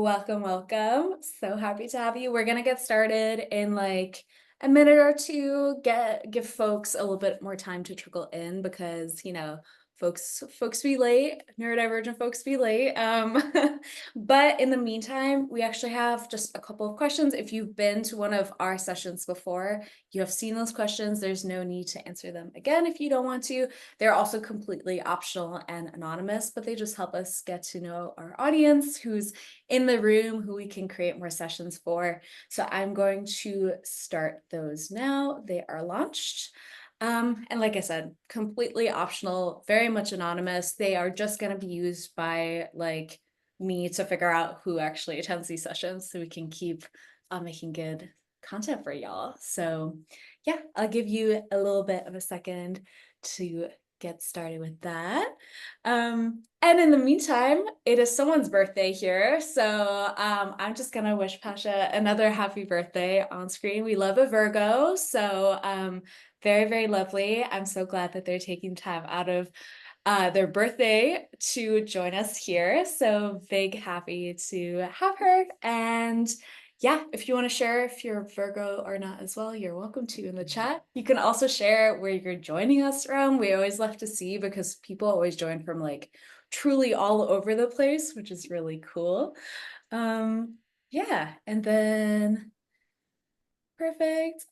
Welcome, welcome. So happy to have you. We're gonna get started in like a minute or two. Give folks a little bit more time to trickle in because folks be late, neurodivergent folks be late. But in the meantime, we actually have just a couple of questions. If you've been to one of our sessions before, you have seen those questions. There's no need to answer them again if you don't want to. They're also completely optional and anonymous, but they just help us get to know our audience, who's in the room, who we can create more sessions for. So I'm going to start those now. They are launched. And like I said, completely optional, very much anonymous. They are just going to be used by like me to figure out who actually attends these sessions so we can keep making good content for y'all. So yeah, I'll give you a little bit of a second to get started with that. And in the meantime, it is someone's birthday here. So I'm just gonna wish Pasha another happy birthday on screen. We love a Virgo. So very, very lovely. I'm so glad that they're taking time out of their birthday to join us here. So big happy to have her. And yeah, if you want to share if you're Virgo or not as well, you're welcome to in the chat. You can also share where you're joining us from. We always love to see because people always join from like truly all over the place, which is really cool. Yeah, and then perfect.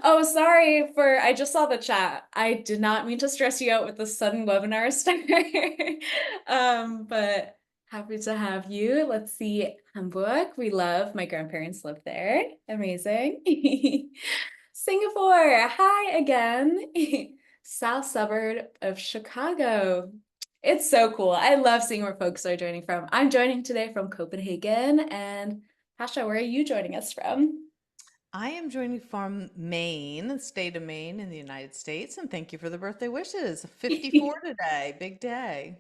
Oh, sorry I just saw the chat. I did not mean to stress you out with the sudden webinar start. But happy to have you. Let's see, Hamburg. We love, my grandparents live there. Amazing. Singapore, hi again. South suburb of Chicago. It's so cool. I love seeing where folks are joining from. I'm joining today from Copenhagen, and Pasha, where are you joining us from? I am joining from Maine, the state of Maine in the United States, and thank you for the birthday wishes. 54 today, big day.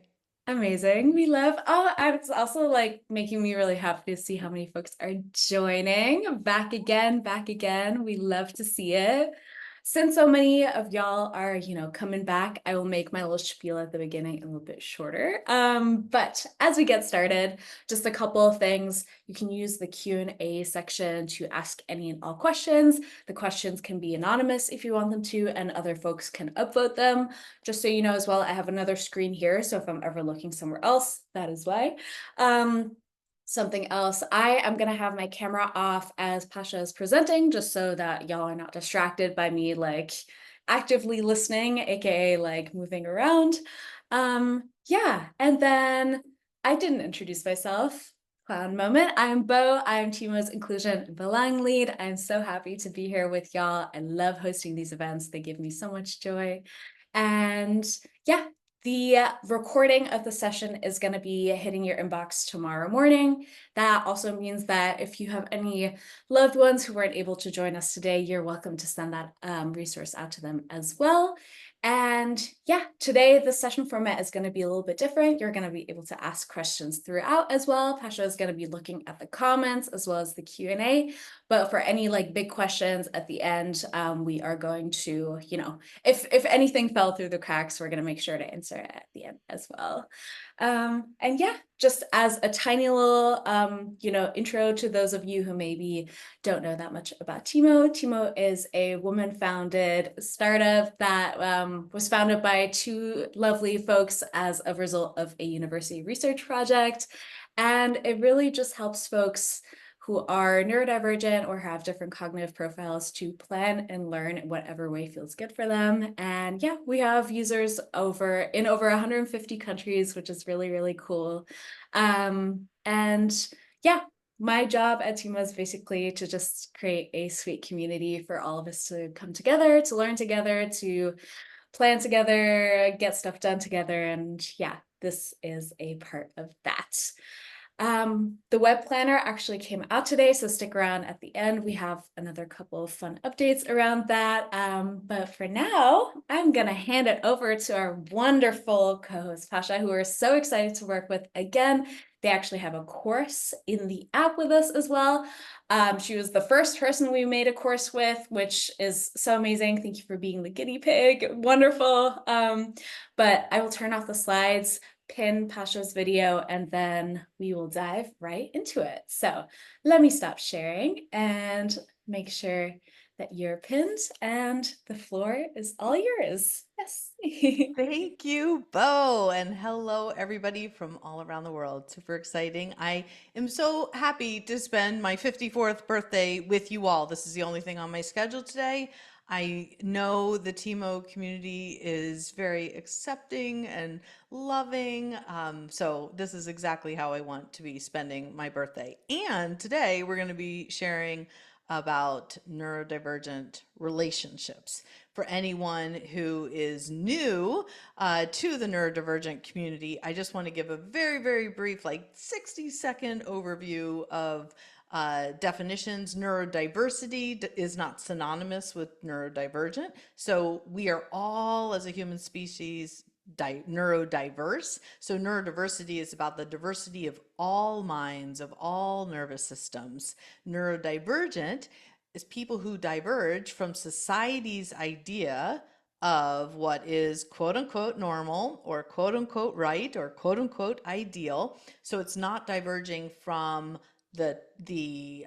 Amazing. We love, oh, it's also like making me really happy to see how many folks are joining. Back again, back again. We love to see it. Since so many of y'all are, coming back, I will make my little spiel at the beginning a little bit shorter. But as we get started, just a couple of things. You can use the Q&A section to ask any and all questions. The questions can be anonymous if you want them to, and other folks can upvote them. Just so you know as well, I have another screen here. So if I'm ever looking somewhere else, that is why. Something else, I am going to have my camera off as Pasha is presenting, just so that y'all are not distracted by me like actively listening, aka like moving around. Yeah, and then I didn't introduce myself. Clown moment. I'm Bo. I'm Tiimo's Inclusion and Belonging Lead. I'm so happy to be here with y'all. I love hosting these events. They give me so much joy. And yeah, the recording of the session is going to be hitting your inbox tomorrow morning. That also means that if you have any loved ones who weren't able to join us today, you're welcome to send that resource out to them as well. And yeah, today the session format is going to be a little bit different. You're going to be able to ask questions throughout as well. Pasha is going to be looking at the comments as well as the Q&A. But for any like big questions at the end, we are going to, if anything fell through the cracks, we're going to make sure to answer it at the end as well. And yeah, just as a tiny little, intro to those of you who maybe don't know that much about Tiimo. Tiimo is a woman-founded startup that was founded by two lovely folks as a result of a university research project. And it really just helps folks who are neurodivergent or have different cognitive profiles to plan and learn in whatever way feels good for them. And yeah, we have users in over 150 countries, which is really, really cool. And yeah, my job at Tiimo is basically to just create a sweet community for all of us to come together, to learn together, to plan together, get stuff done together. And yeah, this is a part of that. The web planner actually came out today, so stick around at the end. We have another couple of fun updates around that. But for now, I'm gonna hand it over to our wonderful co-host, Pasha, who we're so excited to work with again. They actually have a course in the app with us as well. She was the first person we made a course with, which is so amazing. Thank you for being the guinea pig. Wonderful. But I will turn off the slides. pin Pasha's video and then we will dive right into it. So let me stop sharing and make sure that you're pinned and the floor is all yours. Yes. Thank you, Bo, and hello everybody from all around the world. Super exciting. I am so happy to spend my 54th birthday with you all. This is the only thing on my schedule today. I know the Tiimo community is very accepting and loving. So this is exactly how I want to be spending my birthday. And today we're going to be sharing about neurodivergent relationships. For anyone who is new to the neurodivergent community, I just want to give a very, very brief, like 60-second overview of definitions. Neurodiversity is not synonymous with neurodivergent. So we are all, as a human species, neurodiverse. So neurodiversity is about the diversity of all minds, of all nervous systems. Neurodivergent is people who diverge from society's idea of what is quote unquote normal or quote unquote right or quote unquote ideal. So it's not diverging from the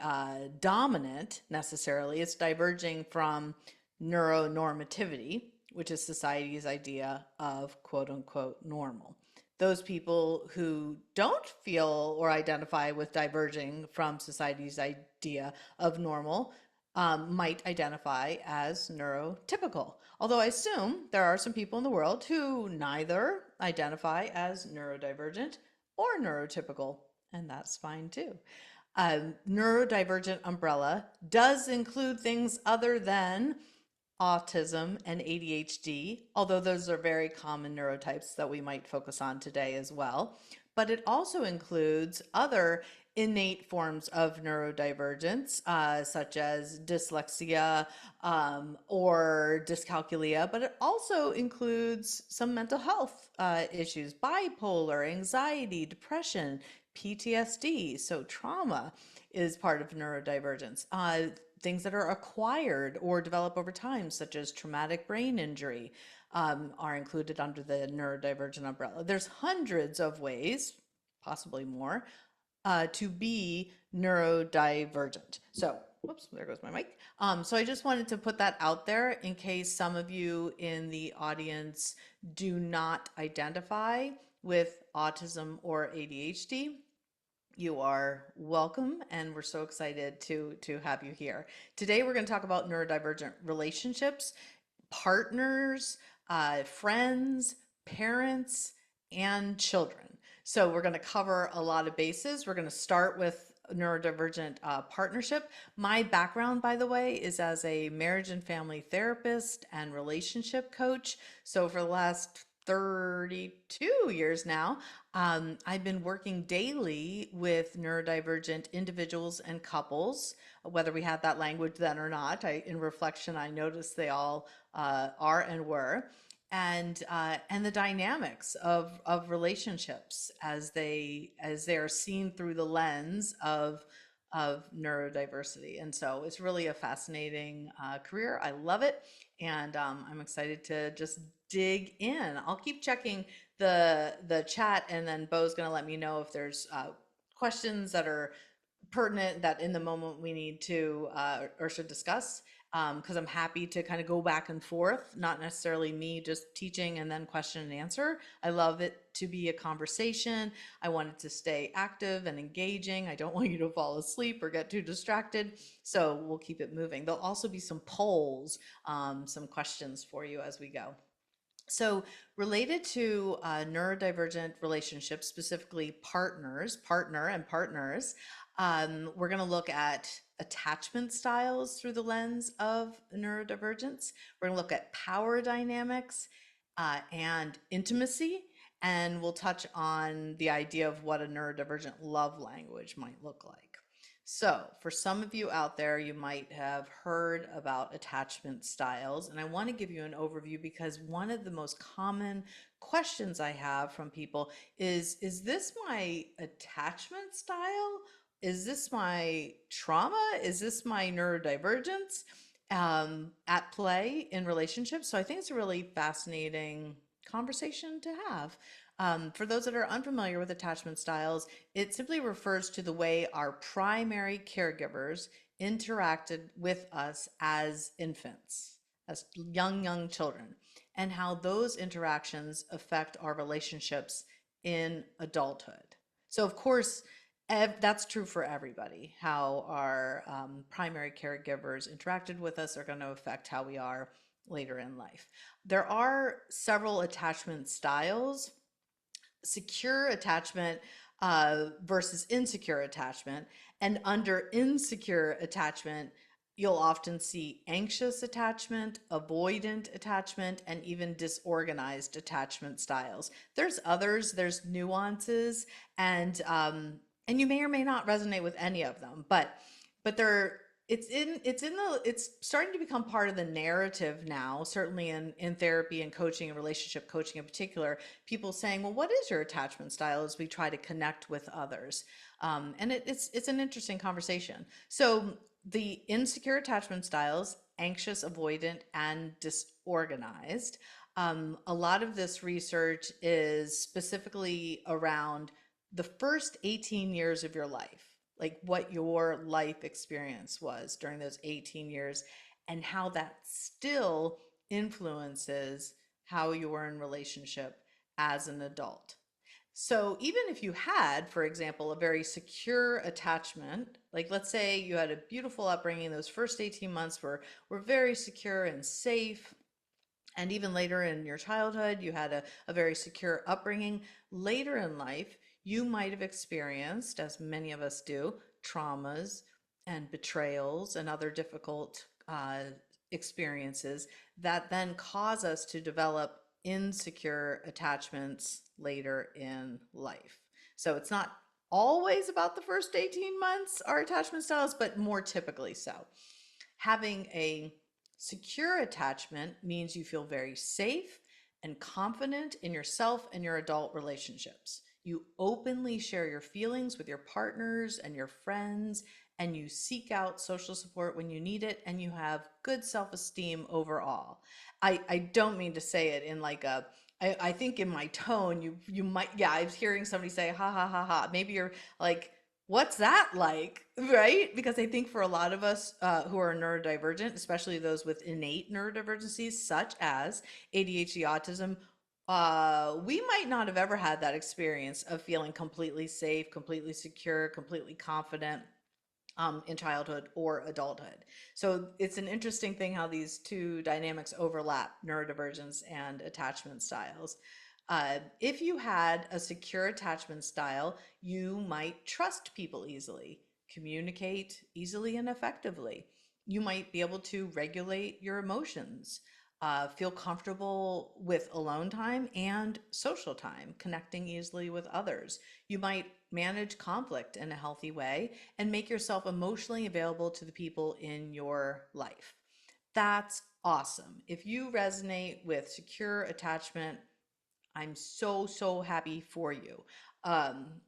dominant necessarily. It's diverging from neuronormativity, which is society's idea of quote unquote normal. Those people who don't feel or identify with diverging from society's idea of normal might identify as neurotypical. Although I assume there are some people in the world who neither identify as neurodivergent or neurotypical, and that's fine too. Neurodivergent umbrella does include things other than autism and ADHD, although those are very common neurotypes that we might focus on today as well. But it also includes other innate forms of neurodivergence, such as dyslexia or dyscalculia, but it also includes some mental health issues, bipolar, anxiety, depression, PTSD. So trauma is part of neurodivergence. Things that are acquired or develop over time, such as traumatic brain injury, are included under the neurodivergent umbrella. There's hundreds of ways, possibly more, to be neurodivergent. So, whoops, there goes my mic. So I just wanted to put that out there in case some of you in the audience do not identify with autism or ADHD. You are welcome, and we're so excited to have you here. Today, we're going to talk about neurodivergent relationships, partners, friends, parents, and children. So we're going to cover a lot of bases. We're going to start with neurodivergent partnership. My background, by the way, is as a marriage and family therapist and relationship coach. So for the last 32 years now, I've been working daily with neurodivergent individuals and couples, whether we had that language then or not. In reflection, I noticed they all are and were, and the dynamics of relationships as they are seen through the lens of neurodiversity. And so it's really a fascinating career. I love it, and I'm excited to just dig in. I'll keep checking the chat, and then Bo's going to let me know if there's questions that are pertinent that in the moment we need to or should discuss, because I'm happy to kind of go back and forth, not necessarily me just teaching and then question and answer. I love it to be a conversation. I want it to stay active and engaging. I don't want you to fall asleep or get too distracted. So we'll keep it moving. There'll also be some polls, some questions for you as we go. So, related to neurodivergent relationships, specifically partner and partners, we're going to look at attachment styles through the lens of neurodivergence. We're going to look at power dynamics and intimacy, and we'll touch on the idea of what a neurodivergent love language might look like. So, for some of you out there, you might have heard about attachment styles, and I want to give you an overview because one of the most common questions I have from people is this my attachment style? Is this my trauma? Is this my neurodivergence at play in relationships? So, I think it's a really fascinating conversation to have. For those that are unfamiliar with attachment styles, it simply refers to the way our primary caregivers interacted with us as infants, as young children, and how those interactions affect our relationships in adulthood. So, of course, that's true for everybody. How our primary caregivers interacted with us are going to affect how we are later in life. There are several attachment styles: secure attachment versus insecure attachment. And under insecure attachment, you'll often see anxious attachment, avoidant attachment, and even disorganized attachment styles. There's others, there's nuances, and you may or may not resonate with any of them, but they're it's starting to become part of the narrative now, certainly in therapy and coaching and relationship coaching in particular. People saying, well, what is your attachment style, as we try to connect with others. And it's an interesting conversation. So the insecure attachment styles: anxious, avoidant, and disorganized. A lot of this research is specifically around the first 18 years of your life, like what your life experience was during those 18 years, and how that still influences how you were in relationship as an adult. So even if you had, for example, a very secure attachment, like let's say you had a beautiful upbringing, those first 18 months were very secure and safe, and even later in your childhood, you had a very secure upbringing. Later in life, you might have experienced, as many of us do, traumas and betrayals and other difficult experiences that then cause us to develop insecure attachments later in life. So it's not always about the first 18 months, our attachment styles, but more typically so. Having a secure attachment means you feel very safe and confident in yourself and your adult relationships. You openly share your feelings with your partners and your friends, and you seek out social support when you need it, and you have good self-esteem overall. I don't mean to say it in like a, I think in my tone, you might, yeah, I was hearing somebody say, ha ha ha ha. Maybe you're like, what's that like? Right? Because I think for a lot of us who are neurodivergent, especially those with innate neurodivergencies such as ADHD, autism, we might not have ever had that experience of feeling completely safe, completely secure, completely confident in childhood or adulthood. So it's an interesting thing how these two dynamics overlap: neurodivergence and attachment styles. If you had a secure attachment style, you might trust people easily, communicate easily and effectively. You might be able to regulate your emotions, feel comfortable with alone time and social time, connecting easily with others. You might manage conflict in a healthy way and make yourself emotionally available to the people in your life. That's awesome. If you resonate with secure attachment, I'm so happy for you.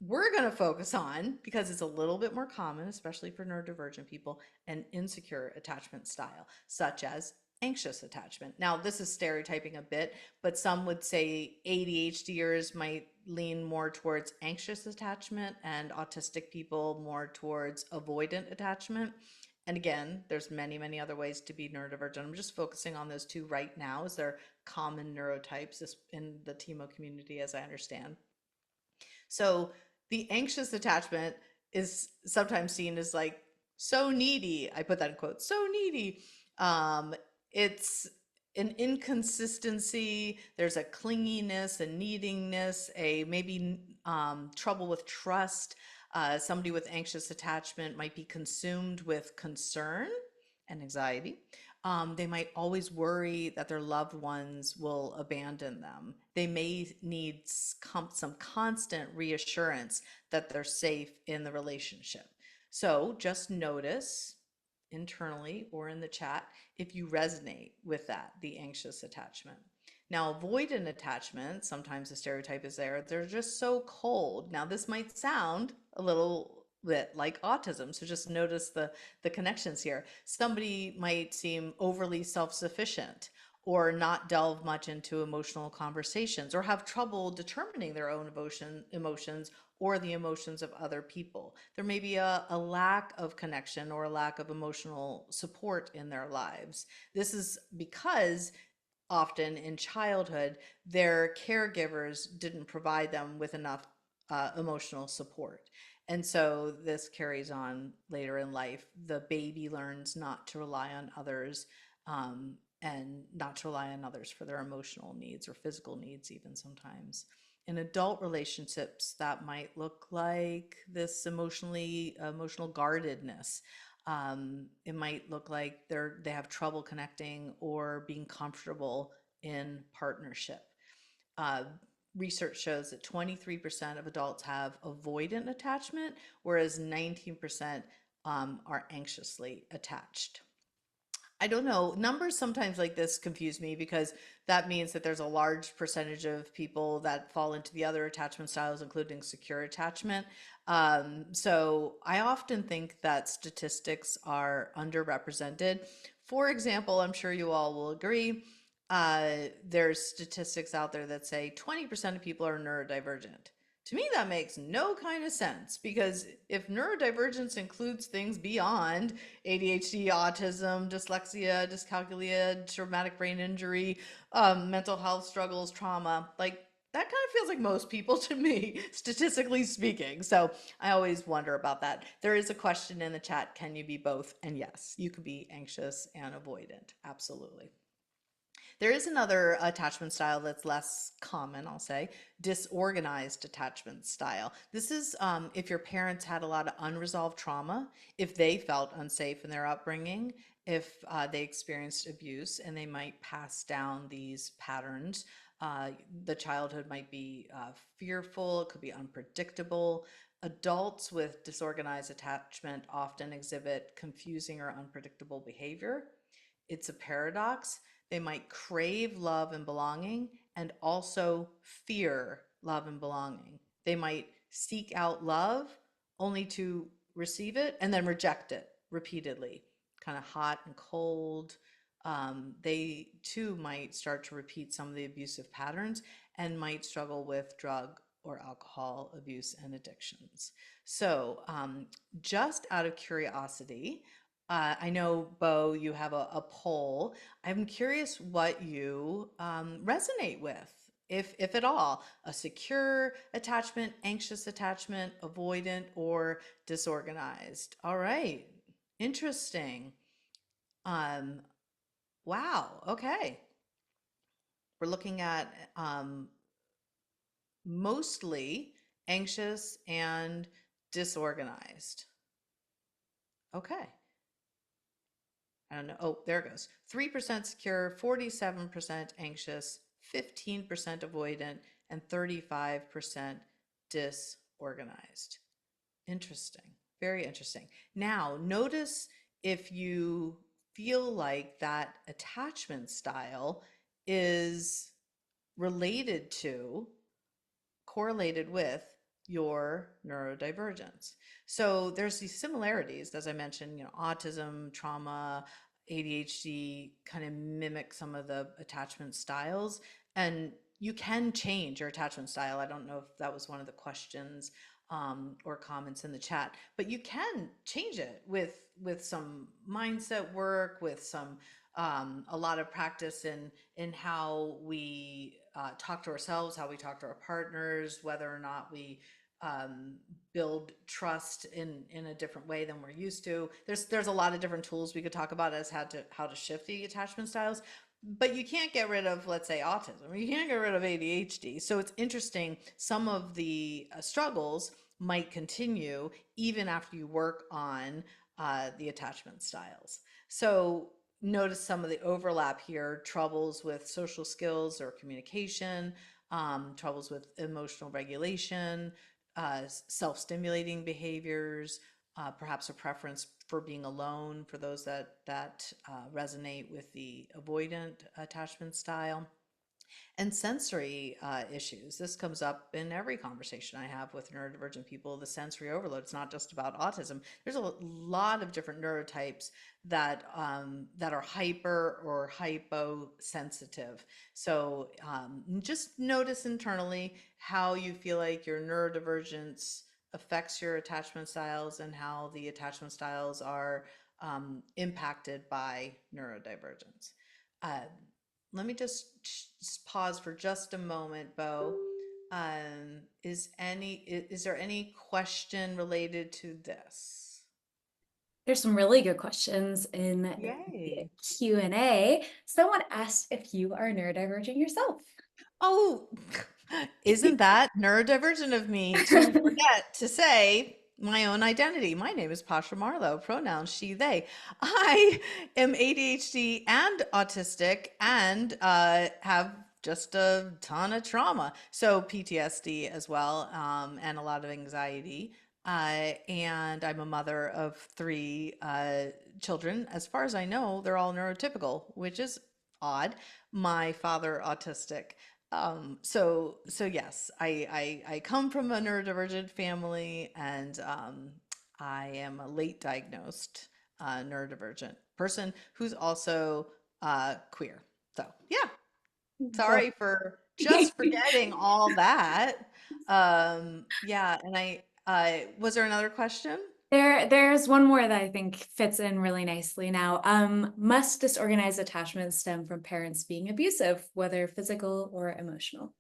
We're going to focus on, because it's a little bit more common, especially for neurodivergent people, an insecure attachment style, such as anxious attachment. Now, this is stereotyping a bit, but some would say ADHDers might lean more towards anxious attachment and autistic people more towards avoidant attachment. And again, there's many other ways to be neurodivergent. I'm just focusing on those two right now, as they're common neurotypes in the Tiimo community, as I understand. So the anxious attachment is sometimes seen as like so needy. I put that in quotes, so needy. It's an inconsistency. There's a clinginess, a neediness, a maybe trouble with trust. Somebody with anxious attachment might be consumed with concern and anxiety. They might always worry that their loved ones will abandon them. They may need some constant reassurance that they're safe in the relationship. So just notice internally or in the chat if you resonate with that, the anxious attachment. Now, avoidant attachment, sometimes the stereotype is there, they're just so cold. Now, this might sound a little bit like autism, so just notice the connections here. Somebody might seem overly self-sufficient, or not delve much into emotional conversations, or have trouble determining their own emotions or the emotions of other people. There may be a lack of connection or a lack of emotional support in their lives. This is because often in childhood, their caregivers didn't provide them with enough emotional support. And so this carries on later in life. The baby learns not to rely on others, and not to rely on others for their emotional needs or physical needs, even sometimes. In adult relationships, that might look like this emotional guardedness. It might look like they have trouble connecting or being comfortable in partnership. Uh, Research shows that 23% of adults have avoidant attachment, whereas 19% are anxiously attached. I don't know. Numbers sometimes like this confuse me because that means that there's a large percentage of people that fall into the other attachment styles, including secure attachment. So I often think that statistics are underrepresented. For example, I'm sure you all will agree, there's statistics out there that say 20% of people are neurodivergent. To me, that makes no kind of sense because if neurodivergence includes things beyond ADHD, autism, dyslexia, dyscalculia, traumatic brain injury, mental health struggles, trauma, like that kind of feels like most people to me, statistically speaking. So I always wonder about that. There is a question in the chat, can you be both? And yes, you could be anxious and avoidant, absolutely. There is another attachment style that's less common, I'll say, disorganized attachment style. This is if your parents had a lot of unresolved trauma, if they felt unsafe in their upbringing, if they experienced abuse, and they might pass down these patterns. The childhood might be fearful, it could be unpredictable. Adults with disorganized attachment often exhibit confusing or unpredictable behavior. It's a paradox. They might crave love and belonging and also fear love and belonging. They might seek out love only to receive it and then reject it repeatedly, kind of hot and cold. They too might start to repeat some of the abusive patterns and might struggle with drug or alcohol abuse and addictions. So, just out of curiosity, I know, Bo, you have a poll. I'm curious what you resonate with, if at all, a secure attachment, anxious attachment, avoidant, or disorganized. All right, interesting. Um, wow, okay. We're looking at mostly anxious and disorganized. Okay. I don't know. Oh, there it goes. 3% secure, 47% anxious, 15% avoidant, and 35% disorganized. Interesting. Very interesting. Now, notice if you feel like that attachment style is related to, correlated with your neurodivergence. So there's these similarities, as I mentioned, autism, trauma, ADHD kind of mimic some of the attachment styles. And you can change your attachment style. I don't know if that was one of the questions or comments in the chat, but you can change it with some mindset work, with some a lot of practice in how we talk to ourselves, how we talk to our partners, whether or not we build trust in a different way than we're used to. There's a lot of different tools we could talk about as how to shift the attachment styles. But you can't get rid of, let's say, autism. You can't get rid of ADHD. So it's interesting. Some of the struggles might continue even after you work on the attachment styles. So notice some of the overlap here, troubles with social skills or communication, troubles with emotional regulation, self-stimulating behaviors, perhaps a preference for being alone for those that resonate with the avoidant attachment style. And sensory issues. This comes up in every conversation I have with neurodivergent people, the sensory overload. It's not just about autism. There's a lot of different neurotypes that are hyper or hyposensitive. So just notice internally how you feel like your neurodivergence affects your attachment styles and how the attachment styles are impacted by neurodivergence. Uh, Let me just pause for just a moment, Bo. Is there any question related to this? There's some really good questions in the Yay. Q&A. Someone asked if you are neurodivergent yourself. Oh, isn't that neurodivergent of me to forget to say my own identity? My name is Pasha Marlowe, pronouns she, they. I am ADHD and autistic and have just a ton of trauma. So PTSD as well, and a lot of anxiety. And I'm a mother of three children. As far as I know, they're all neurotypical, which is odd. My father autistic. So yes, I come from a neurodivergent family, and I am a late diagnosed neurodivergent person who's also queer. So yeah, Well, sorry for just forgetting all that. Yeah, and was there another question? there's one more that I think fits in really nicely now. Must disorganized attachment stem from parents being abusive, whether physical or emotional?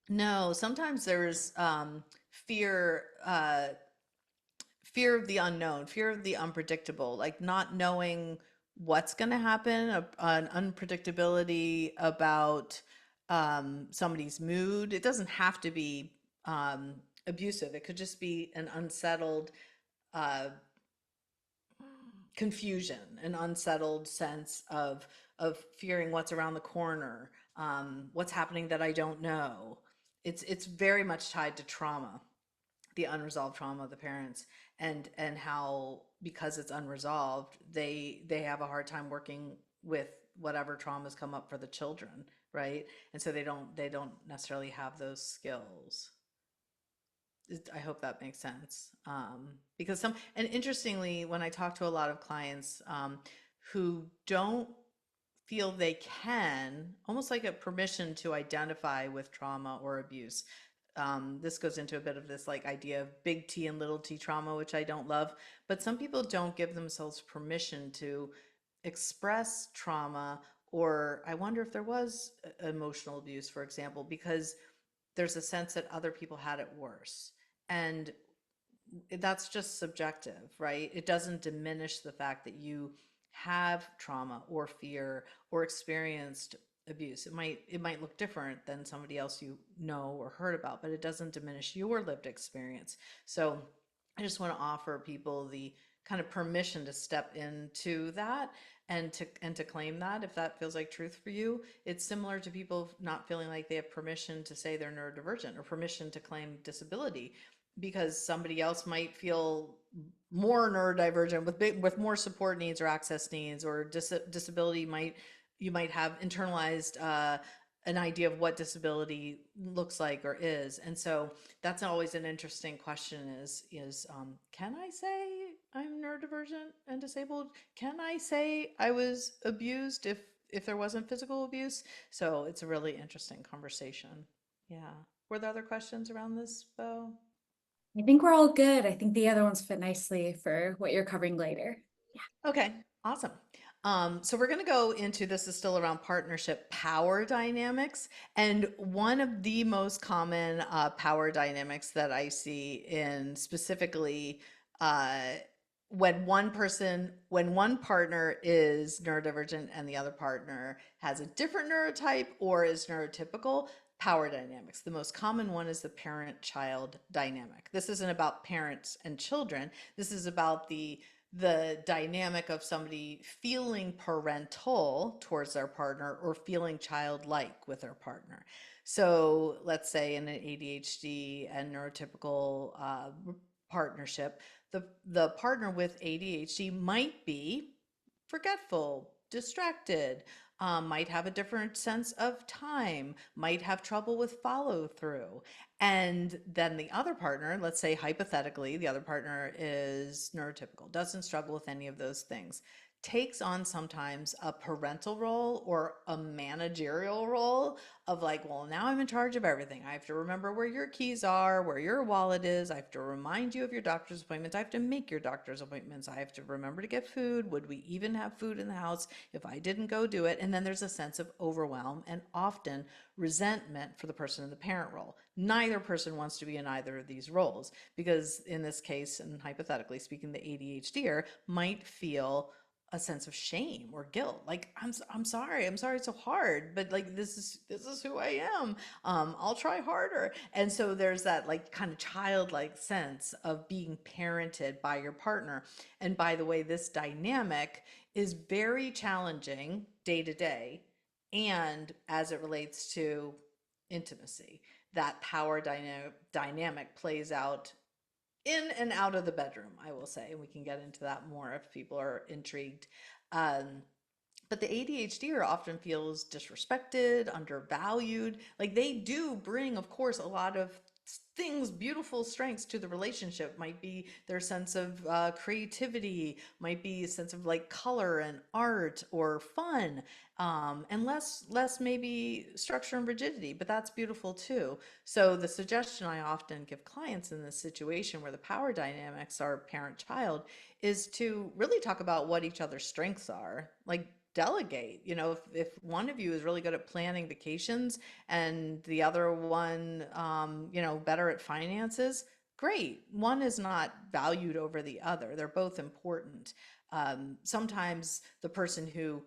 No, sometimes there's fear. Fear of the unknown, fear of the unpredictable, like not knowing what's going to happen, an unpredictability about somebody's mood. It doesn't have to be abusive. It could just be an unsettled uh, confusion, an unsettled sense of fearing what's around the corner, what's happening that I don't know. It's very much tied to trauma, the unresolved trauma of the parents, and how because it's unresolved they have a hard time working with whatever traumas come up for the children, right? And so they don't necessarily have those skills. I hope that makes sense. Because and interestingly, when I talk to a lot of clients who don't feel they can, almost like a permission to identify with trauma or abuse. This goes into a bit of this like idea of big T and little t trauma, which I don't love. But some people don't give themselves permission to express trauma, or I wonder if there was emotional abuse, for example, because there's a sense that other people had it worse. And that's just subjective, right? It doesn't diminish the fact that you have trauma or fear or experienced abuse. It might look different than somebody else you know or heard about, but it doesn't diminish your lived experience. So I just want to offer people the kind of permission to step into that and to claim that if that feels like truth for you. It's similar to people not feeling like they have permission to say they're neurodivergent or permission to claim disability because somebody else might feel more neurodivergent with more support needs or access needs or disability. Might You might have internalized an idea of what disability looks like or is. And so that's always an interesting question is can I say I'm neurodivergent and disabled? Can I say I was abused if there wasn't physical abuse? So it's a really interesting conversation. Yeah. Were there other questions around this, Bo? I think we're all good. I think the other ones fit nicely for what you're covering later. Okay, awesome. So we're going to go into this is still around partnership power dynamics. And one of the most common power dynamics that I see in specifically uh, when one partner is neurodivergent and the other partner has a different neurotype or is neurotypical, power dynamics. The most common one is the parent-child dynamic. This isn't about parents and children. This is about the dynamic of somebody feeling parental towards their partner or feeling childlike with their partner. So let's say in an ADHD and neurotypical partnership, the partner with ADHD might be forgetful, distracted, might have a different sense of time, might have trouble with follow through. And then the other partner, let's say hypothetically, the other partner is neurotypical, doesn't struggle with any of those things, takes on sometimes a parental role or a managerial role of like, well, now I'm in charge of everything. I have to remember where your keys are, where your wallet is. I have to remind you of your doctor's appointments. I have to make your doctor's appointments. I have to remember to get food. Would we even have food in the house if I didn't go do it? And then there's a sense of overwhelm and often resentment for the person in the parent role. Neither person wants to be in either of these roles because in this case, and hypothetically speaking, the ADHDer might feel a sense of shame or guilt. Like, I'm sorry, it's so hard, but like, this is who I am. I'll try harder. And so there's that like kind of childlike sense of being parented by your partner. And by the way, this dynamic is very challenging day to day. And as it relates to intimacy, that power dynamic plays out in and out of the bedroom, I will say. And we can get into that more if people are intrigued. Um, but the ADHDer often feels disrespected, undervalued. Like they do bring, of course, a lot of things, beautiful strengths to the relationship. Might be their sense of creativity, might be a sense of like color and art or fun, and less maybe structure and rigidity. But that's beautiful too. So the suggestion I often give clients in this situation where the power dynamics are parent-child is to really talk about what each other's strengths are. Like delegate. If one of you is really good at planning vacations and the other one, better at finances, great. One is not valued over the other. They're both important. Sometimes the person who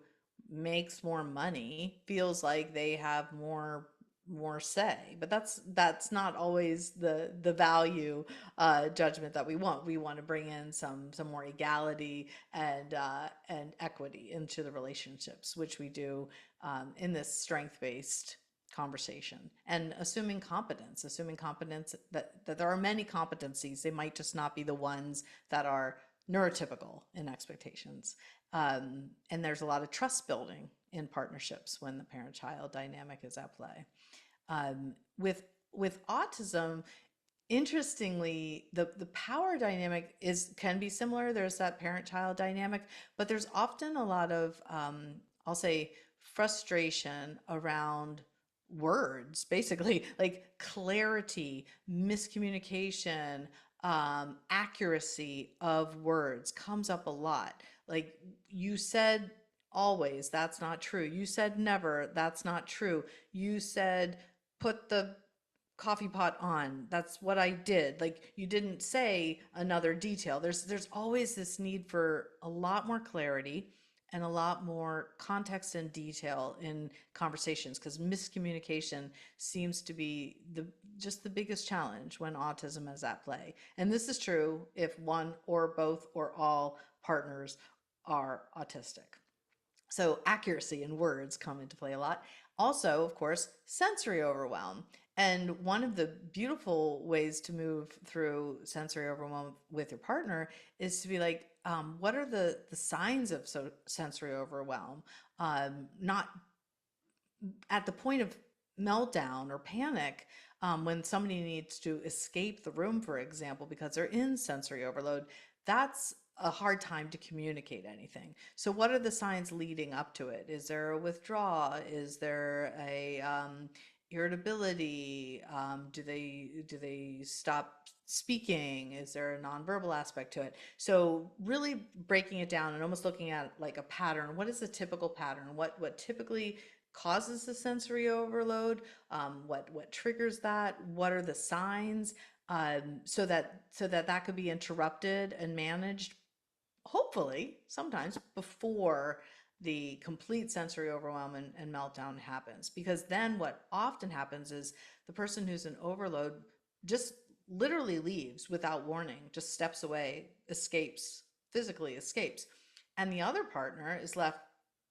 makes more money feels like they have more say, but that's not always the value judgment that we want. We want to bring in some more equality and equity into the relationships, which we do in this strength-based conversation. And assuming competence, that there are many competencies, they might just not be the ones that are neurotypical in expectations. And there's a lot of trust building in partnerships when the parent-child dynamic is at play. With autism, interestingly, the power dynamic can be similar. There's that parent-child dynamic, but there's often a lot of I'll say frustration around words, basically like clarity, miscommunication, accuracy of words comes up a lot. Like you said always, that's not true. You said never, that's not true. You said put the coffee pot on, that's what I did. Like you didn't say another detail. There's always this need for a lot more clarity and a lot more context and detail in conversations because miscommunication seems to be just the biggest challenge when autism is at play. And this is true if one or both or all partners are autistic. So accuracy in words come into play a lot. Also, of course, sensory overwhelm. And one of the beautiful ways to move through sensory overwhelm with your partner is to be like, what are the signs of sensory overwhelm? Not at the point of meltdown or panic, when somebody needs to escape the room, for example, because they're in sensory overload, that's a hard time to communicate anything. So what are the signs leading up to it? Is there a withdrawal? Is there a irritability? Do they stop speaking? Is there a nonverbal aspect to it? So really breaking it down and almost looking at like a pattern. What is the typical pattern? What typically causes the sensory overload? What triggers that? What are the signs? So that could be interrupted and managed, hopefully sometimes before the complete sensory overwhelm and meltdown happens. Because then what often happens is the person who's in overload just literally leaves without warning, just steps away, escapes, physically escapes. And the other partner is left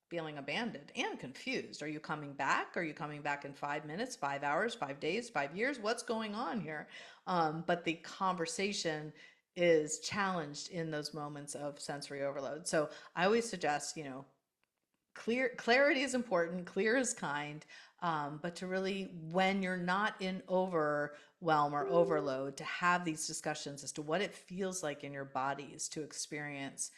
feeling abandoned and confused. Are you coming back? Are you coming back in 5 minutes, 5 hours, 5 days, 5 years? What's going on here? But the conversation is challenged in those moments of sensory overload. So I always suggest, clarity is important, clear is kind, but to really, when you're not in overwhelm or overload, to have these discussions as to what it feels like in your bodies to experience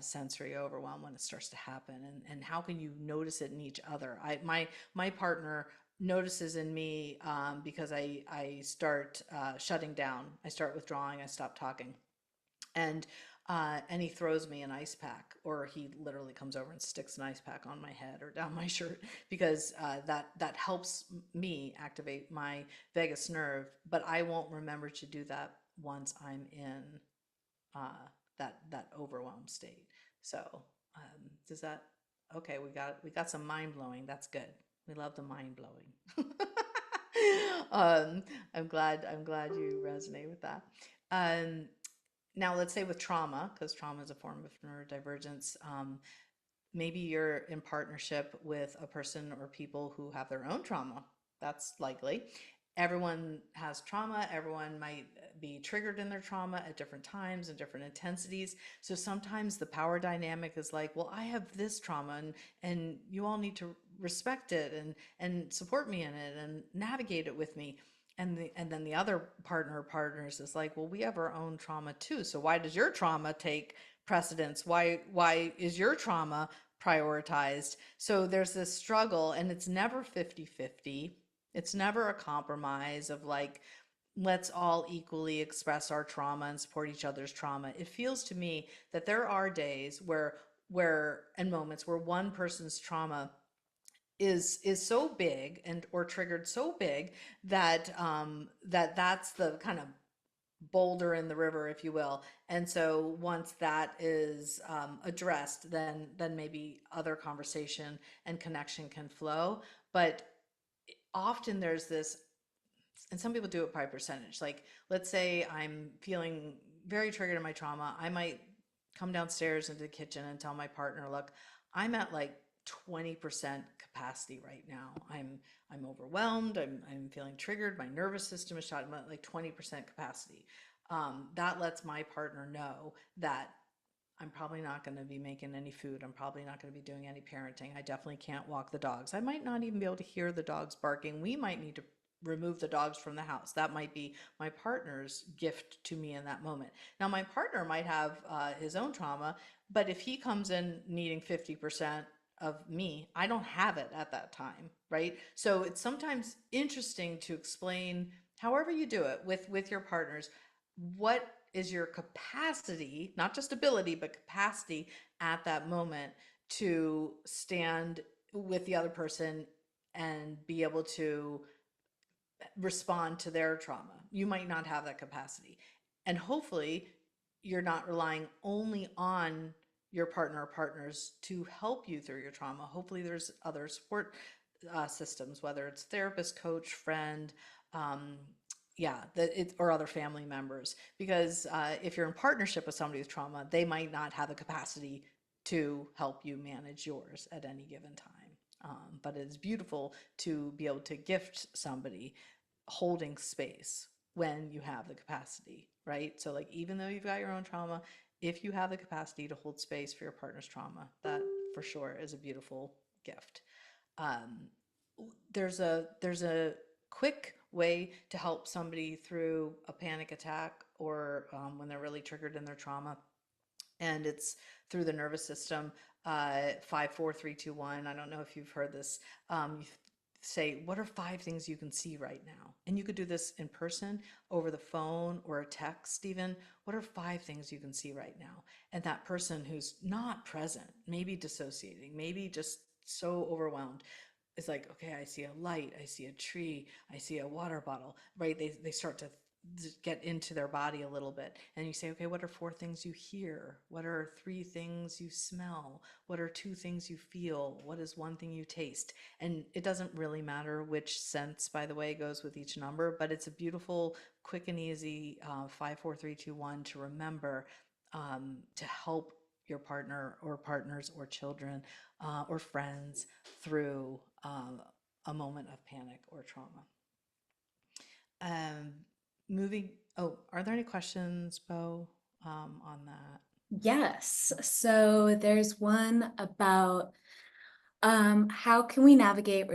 sensory overwhelm when it starts to happen, and how can you notice it in each other. My partner notices in me, because I start shutting down, I start withdrawing, I stop talking, and he throws me an ice pack, or he literally comes over and sticks an ice pack on my head or down my shirt, because that helps me activate my vagus nerve. But I won't remember to do that once I'm in that overwhelmed state. So does that, okay? We got some mind blowing. That's good. We love the mind blowing. um, I'm glad you resonate with that. Um, Now, let's say with trauma, because trauma is a form of neurodivergence, maybe you're in partnership with a person or people who have their own trauma. That's likely. Everyone has trauma. Everyone might be triggered in their trauma at different times and different intensities. So sometimes the power dynamic is like, well, I have this trauma, and you all need to respect it and support me in it and navigate it with me. And then the other partner or partners is like, well, we have our own trauma too. So why does your trauma take precedence? Why is your trauma prioritized? So there's this struggle, and it's never 50-50. It's never a compromise of like, let's all equally express our trauma and support each other's trauma. It feels to me that there are days where and moments where one person's trauma is so big and or triggered so big that that's the kind of boulder in the river, if you will. And so once that is addressed, then maybe other conversation and connection can flow. But often there's this, and some people do it by percentage. Like, let's say I'm feeling very triggered in my trauma. I might come downstairs into the kitchen and tell my partner, look, I'm at like 20% capacity right now. I'm overwhelmed. I'm feeling triggered. My nervous system is shot. I'm at like 20% capacity. That lets my partner know that I'm probably not going to be making any food. I'm probably not going to be doing any parenting. I definitely can't walk the dogs. I might not even be able to hear the dogs barking. We might need to remove the dogs from the house. That might be my partner's gift to me in that moment. Now, my partner might have his own trauma, but if he comes in needing 50% of me, I don't have it at that time, right? So it's sometimes interesting to explain, however you do it with your partners, what is your capacity, not just ability, but capacity at that moment to stand with the other person and be able to respond to their trauma. You might not have that capacity. And hopefully, you're not relying only on your partner or partners to help you through your trauma. Hopefully, there's other support systems, whether it's therapist, coach, friend, um, yeah, that it, or other family members. Because if you're in partnership with somebody with trauma, they might not have the capacity to help you manage yours at any given time. But it's beautiful to be able to gift somebody holding space when you have the capacity, right? So, like, even though you've got your own trauma, if you have the capacity to hold space for your partner's trauma, that for sure is a beautiful gift. Um, there's a quick way to help somebody through a panic attack, or when they're really triggered in their trauma, and it's through the nervous system. 5 4 3 2 1. I don't know if you've heard this. You say, what are 5 things you can see right now? And you could do this in person, over the phone, or a text even. What are 5 things you can see right now? And that person who's not present, maybe dissociating, maybe just so overwhelmed, is like, okay, I see a light, I see a tree, I see a water bottle, right? They start to get into their body a little bit. And you say, okay, what are 4 things you hear? What are 3 things you smell? What are 2 things you feel? What is 1 thing you taste? And it doesn't really matter which sense, by the way, goes with each number, but it's a beautiful, quick and easy 5 4 3 2 1 to remember, to help your partner or partners or children or friends through a moment of panic or trauma. Um, moving, oh, are there any questions, Bo, on that? Yes. So there's one about How can we navigate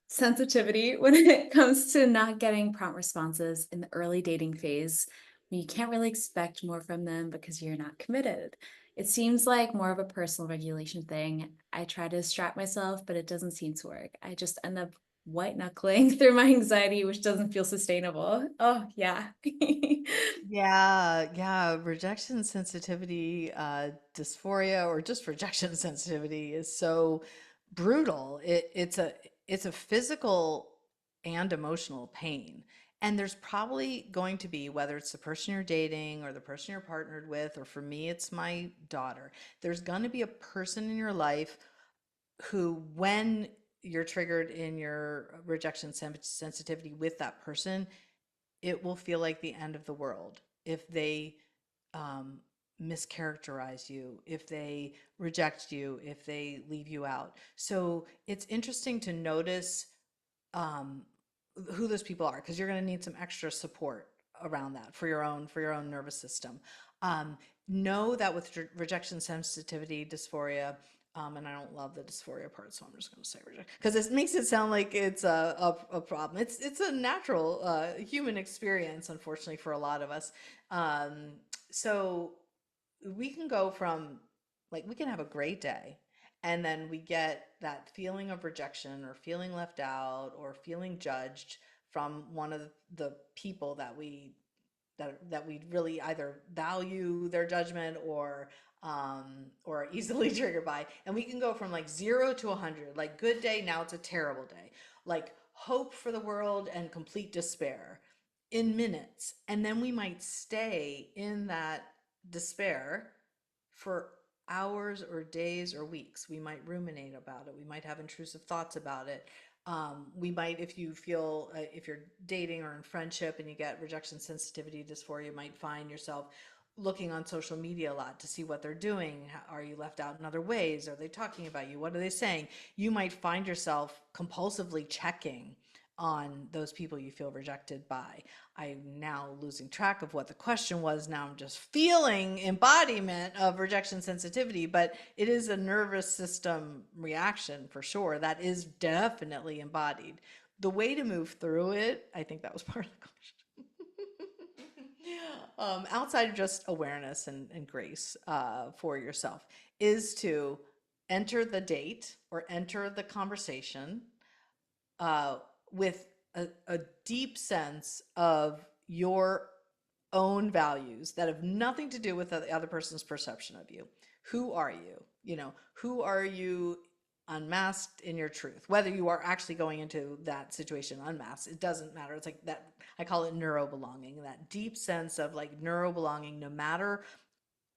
sensitivity when it comes to not getting prompt responses in the early dating phase when you can't really expect more from them because you're not committed? It seems like more of a personal regulation thing. I try to distract myself, but it doesn't seem to work. I just end up white knuckling through my anxiety, which doesn't feel sustainable. Oh, yeah. Yeah, yeah, rejection sensitivity, dysphoria, or just rejection sensitivity is so brutal. It's a physical and emotional pain. And there's probably going to be, whether it's the person you're dating or the person you're partnered with, or for me, it's my daughter, there's going to be a person in your life who, when you're triggered in your rejection sensitivity with that person, it will feel like the end of the world if they um, mischaracterize you, if they reject you, if they leave you out. So it's interesting to notice um, who those people are, because you're going to need some extra support around that for your own nervous system. Um, know that with rejection sensitivity, dysphoria, and I don't love the dysphoria part, so I'm just going to say rejection because it makes it sound like it's a problem. It's a natural human experience, unfortunately, for a lot of us. Um, so we can go from, like, we can have a great day, and then we get that feeling of rejection or feeling left out or feeling judged from one of the people that we really either value their judgment or easily triggered by. And we can go from like 0 to 100, like good day, now it's a terrible day, like hope for the world and complete despair in minutes. And then we might stay in that despair for hours or days or weeks. We might ruminate about it. We might have intrusive thoughts about it. We might, if you feel, if you're dating or in friendship and you get rejection sensitivity dysphoria, you might find yourself looking on social media a lot to see what they're doing. Are you left out in other ways? Are they talking about you? What are they saying? You might find yourself compulsively checking on those people you feel rejected by. I'm now losing track of what the question was. Now I'm just feeling embodiment of rejection sensitivity, but it is a nervous system reaction for sure. That is definitely embodied. The way to move through it, I think that was part of the question. Outside of just awareness and grace for yourself, is to enter the date or enter the conversation uh, with a deep sense of your own values that have nothing to do with the other person's perception of you. Who are you? You know, who are you unmasked in your truth? Whether you are actually going into that situation unmasked, it doesn't matter. It's like that, I call it neuro belonging, that deep sense of like neuro belonging, no matter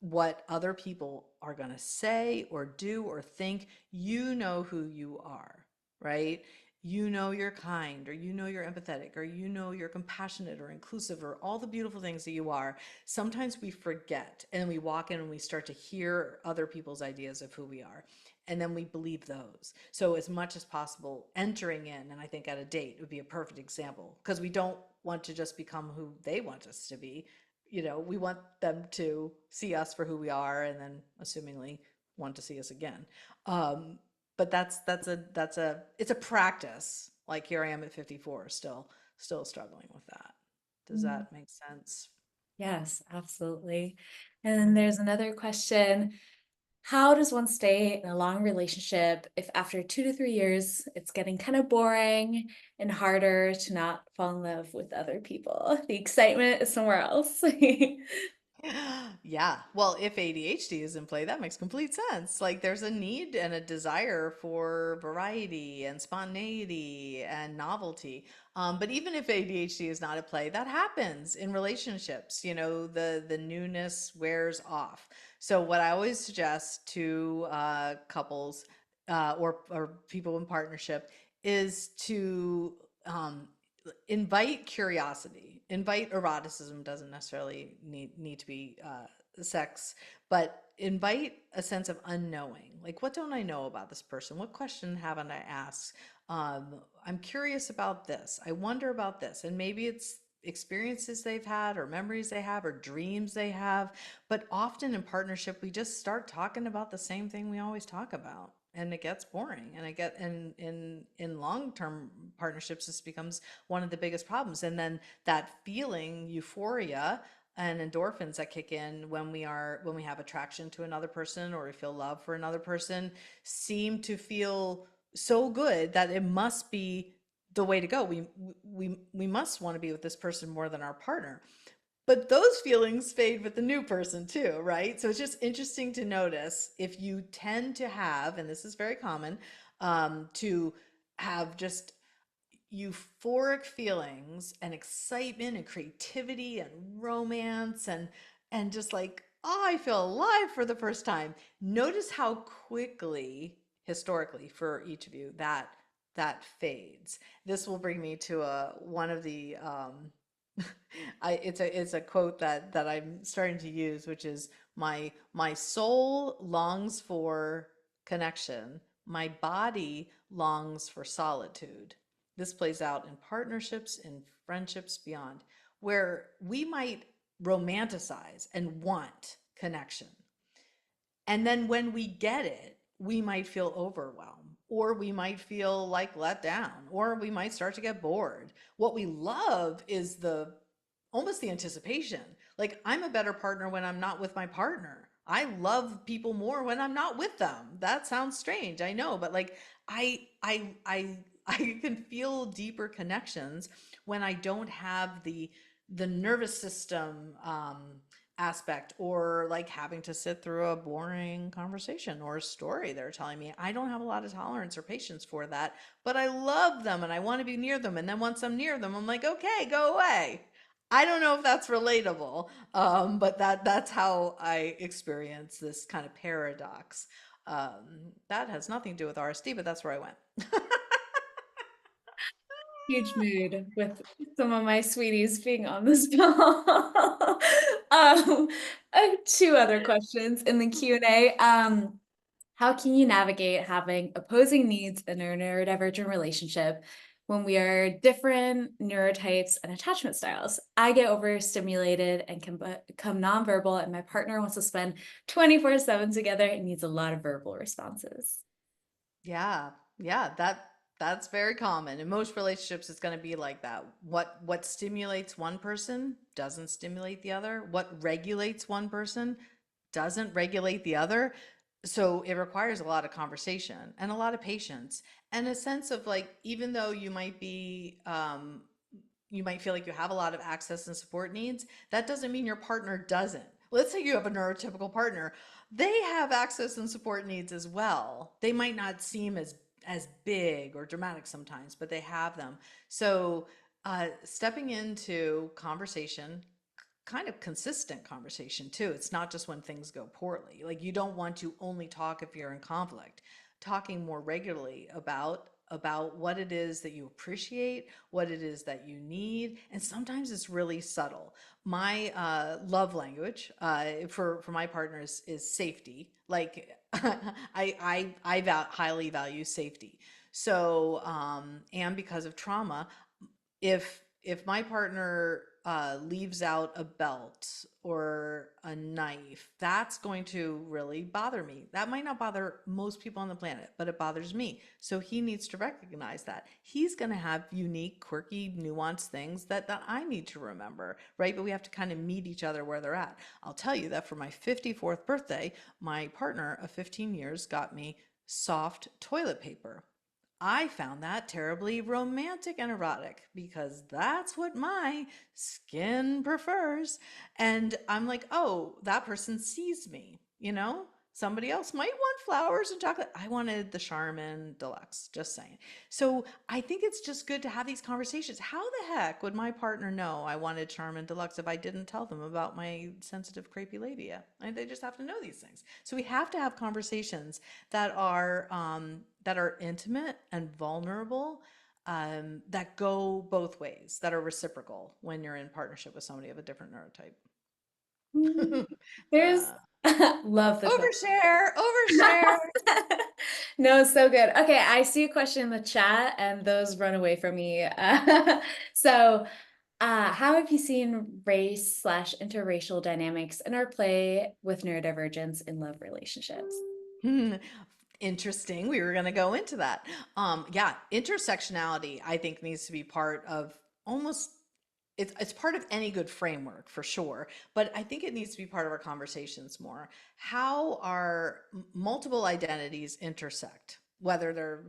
what other people are going to say or do or think, you know who you are, right? You know you're kind, or you know you're empathetic, or you know you're compassionate or inclusive, or all the beautiful things that you are. Sometimes we forget, and we walk in and we start to hear other people's ideas of who we are, and then we believe those. So as much as possible, entering in, and I think at a date would be a perfect example, because we don't want to just become who they want us to be. You know, we want them to see us for who we are, and then assumingly want to see us again. Um, but that's a it's a practice. Like, here I am at 54, still struggling with that. Does Mm. that make sense? Yes, absolutely. And then Mm. there's another question. How does one stay in a long relationship if after 2 to 3 years it's getting kind of boring and harder to not fall in love with other people? The excitement is somewhere else. Yeah. Well, if ADHD is in play, that makes complete sense. Like, there's a need and a desire for variety and spontaneity and novelty. But even if ADHD is not at play, that happens in relationships. You know, the newness wears off. So what I always suggest to couples or people in partnership is to invite curiosity, invite eroticism. Doesn't necessarily need to be sex, but invite a sense of unknowing. Like, what don't I know about this person? What question haven't I asked? I'm curious about this. I wonder about this. And maybe it's experiences they've had or memories they have or dreams they have. But often in partnership, we just start talking about the same thing we always talk about. and it gets boring, and in long-term partnerships this becomes one of the biggest problems. And then that feeling euphoria and endorphins that kick in when we have attraction to another person or we feel love for another person seem to feel so good that it must be the way to go. We must want to be with this person more than our partner. But those feelings fade with the new person too, right? So it's just interesting to notice if you tend to have, and this is very common, to have just euphoric feelings and excitement and creativity and romance and just like, oh, I feel alive for the first time. Notice how quickly, historically, for each of you, that fades. This will bring me to one of the it's a quote that I'm starting to use, which is my soul longs for connection, my body longs for solitude. This plays out in partnerships, in friendships, beyond, where we might romanticize and want connection. And then when we get it, we might feel overwhelmed, or we might feel like let down, or we might start to get bored. What we love is the almost the anticipation. Like, I'm a better partner when I'm not with my partner. I love people more when I'm not with them. That sounds strange, I know, but like I I can feel deeper connections when I don't have the nervous system aspect, or like having to sit through a boring conversation or a story they're telling me. I don't have a lot of tolerance or patience for that, but I love them and I want to be near them. And then once I'm near them, I'm like, okay, go away. I don't know if that's relatable, but that's how I experience this kind of paradox. That has nothing to do with RSD, but that's where I went. Huge mood with some of my sweeties being on this call. Two other questions in the Q&A. How can you navigate having opposing needs in a neurodivergent relationship when we are different neurotypes and attachment styles? I get overstimulated and can become nonverbal, and my partner wants to spend 24/7 together and needs a lot of verbal responses. Yeah, yeah, that's very common. In most relationships, it's going to be like that. What stimulates one person doesn't stimulate the other. What regulates one person doesn't regulate the other. So it requires a lot of conversation and a lot of patience and a sense of like, even though you might feel like you have a lot of access and support needs, that doesn't mean your partner doesn't. Let's say you have a neurotypical partner, they have access and support needs as well. They might not seem as big or dramatic sometimes, but they have them. So stepping into conversation, kind of consistent conversation too. It's not just when things go poorly. Like, you don't want to only talk if you're in conflict. Talking more regularly about what it is that you appreciate, what it is that you need, and sometimes it's really subtle. My love language for my partners is safety. Like, highly value safety. So and because of trauma, if my partner leaves out a belt or a knife, that's going to really bother me. That might not bother most people on the planet, but it bothers me. So he needs to recognize that. He's going to have unique, quirky, nuanced things that I need to remember, right? But we have to kind of meet each other where they're at. I'll tell you that for my 54th birthday, my partner of 15 years got me soft toilet paper. I found that terribly romantic and erotic because that's what my skin prefers. And I'm like, oh, that person sees me, you know? Somebody else might want flowers and chocolate. I wanted the Charmin Deluxe, just saying. So I think it's just good to have these conversations. How the heck would my partner know I wanted Charmin Deluxe if I didn't tell them about my sensitive crepey labia? They just have to know these things. So we have to have conversations that are intimate and vulnerable, that go both ways, that are reciprocal when you're in partnership with somebody of a different Mm, neurotype. There's uh, love the question. Overshare, overshare. No, so good. Okay, I see a question in the chat and those run away from me. So, how have you seen race slash interracial dynamics interplay with neurodivergence in love relationships? Hmm. Interesting. We were going to go into that. Yeah, intersectionality, I think, needs to be part of almost it's part of any good framework for sure, but I think it needs to be part of our conversations more. How our multiple identities intersect, whether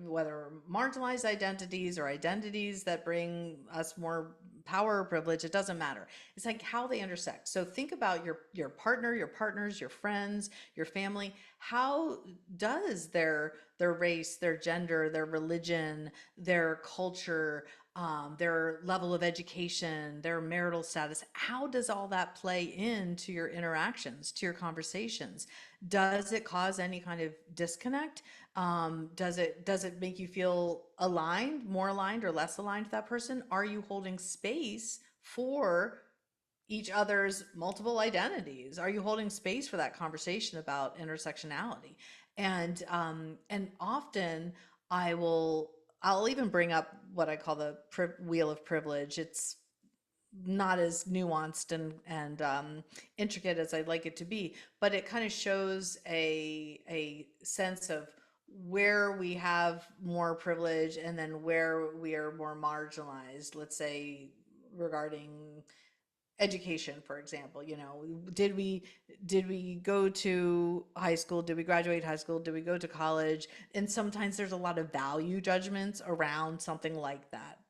marginalized identities or identities that bring us more power or privilege, it doesn't matter. It's like how they intersect. So think about your partner, your partners, your friends, your family. How does their race, their gender, their religion, their culture, their level of education, their marital status, how does all that play into your interactions, to your conversations? Does it cause any kind of disconnect? Does it make you feel aligned, more aligned or less aligned to that person? Are you holding space for each other's multiple identities? Are you holding space for that conversation about intersectionality? And often I'll even bring up what I call the wheel of privilege. It's not as nuanced and intricate as I'd like it to be, but it kind of shows a sense of where we have more privilege and then where we are more marginalized. Let's say regarding education, for example. Did we go to high school? Did we graduate high school? Did we go to college? And sometimes there's a lot of value judgments around something like that,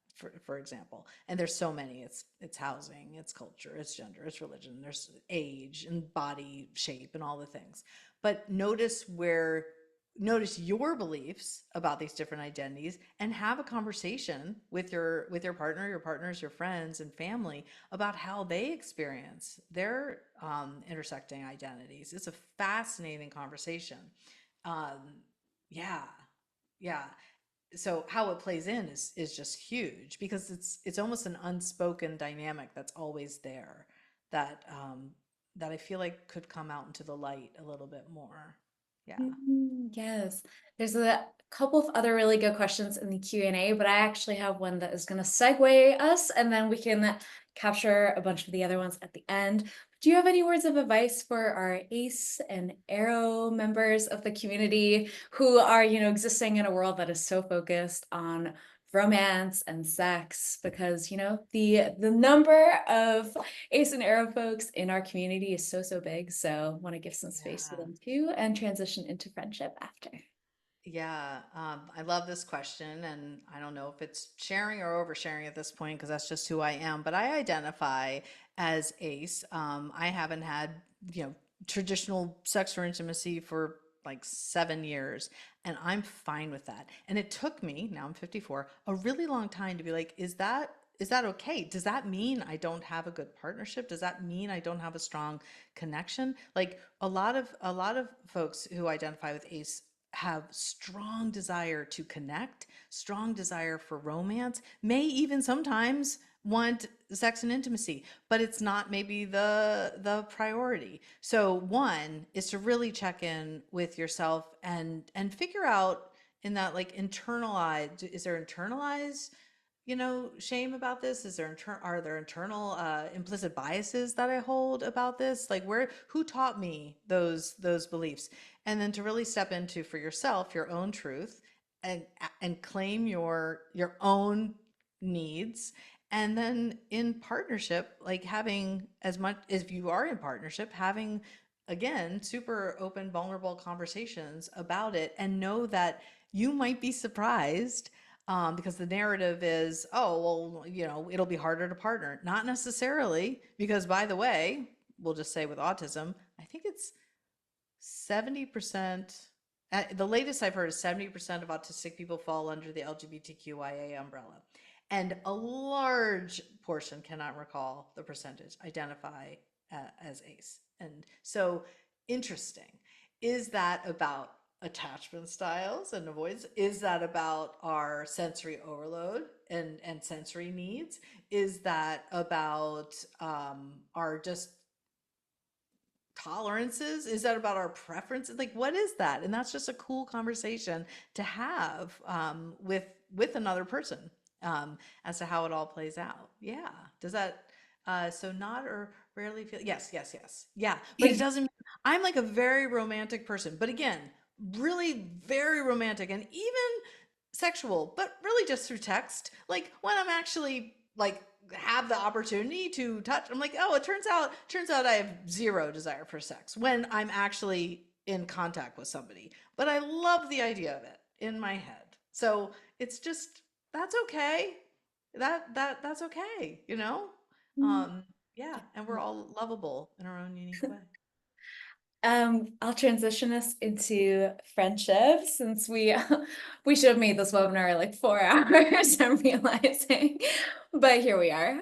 for example. And there's so many. It's housing, it's culture, it's gender, it's religion, there's age and body shape and all the things. But notice your beliefs about these different identities and have a conversation with your partner, your partners, your friends and family about how they experience their intersecting identities. It's a fascinating conversation. um, yeah, yeah. So how it plays in is just huge because it's almost an unspoken dynamic that's always there, that I feel like could come out into the light a little bit more. Yeah. Yes, there's a couple of other really good questions in the Q&A, but I actually have one that is going to segue us, and then we can capture a bunch of the other ones at the end. Do you have any words of advice for our ACE and Arrow members of the community who are, existing in a world that is so focused on romance and sex? Because, the number of Ace and Arrow folks in our community is so big. So want to give some space to Yeah. them too and transition into friendship after. Yeah, I love this question, and I don't know if it's sharing or oversharing at this point because that's just who I am. But I identify as ace. I haven't had, you know, traditional sex or intimacy for like 7 years, and I'm fine with that. And it took me, now I'm 54, a really long time to be like, is that okay? Does that mean I don't have a good partnership? Does that mean I don't have a strong connection? Like a lot of folks who identify with ace have strong desire to connect, strong desire for romance, may even sometimes want sex and intimacy, but it's not maybe the priority. So one is to really check in with yourself and figure out in that like internalized, is there internalized shame about this? Are there internal implicit biases that I hold about this? Like who taught me those beliefs? And then to really step into for yourself your own truth and and claim your own needs. And then in partnership, like having, as much if you are in partnership, having again super open vulnerable conversations about it, and know that you might be surprised, because the narrative is, oh, well, it'll be harder to partner. Not necessarily, because by the way, we'll just say with autism, I think it's 70%. The latest I've heard is 70% of autistic people fall under the LGBTQIA umbrella. And a large portion, cannot recall the percentage, identify as ace. And so, interesting. Is that about attachment styles and avoidance? Is that about our sensory overload and sensory needs? Is that about our just tolerances? Is that about our preferences? Like, what is that? And that's just a cool conversation to have, with another person, as to how it all plays out. Yeah. Does that? So not or rarely feel. Yes, yes, yes. Yeah, but it doesn't. I'm like a very romantic person, but again. really very romantic and even sexual, but really just through text. Like when I'm actually like have the opportunity to touch, I'm like, oh, it turns out I have zero desire for sex when I'm actually in contact with somebody. But I love the idea of it in my head. So it's just that's okay. That's okay, you know? Mm. Um, yeah, and we're all lovable in our own unique way. I'll transition us into friendship since we we should have made this webinar like 4 hours, I'm realizing, but here we are.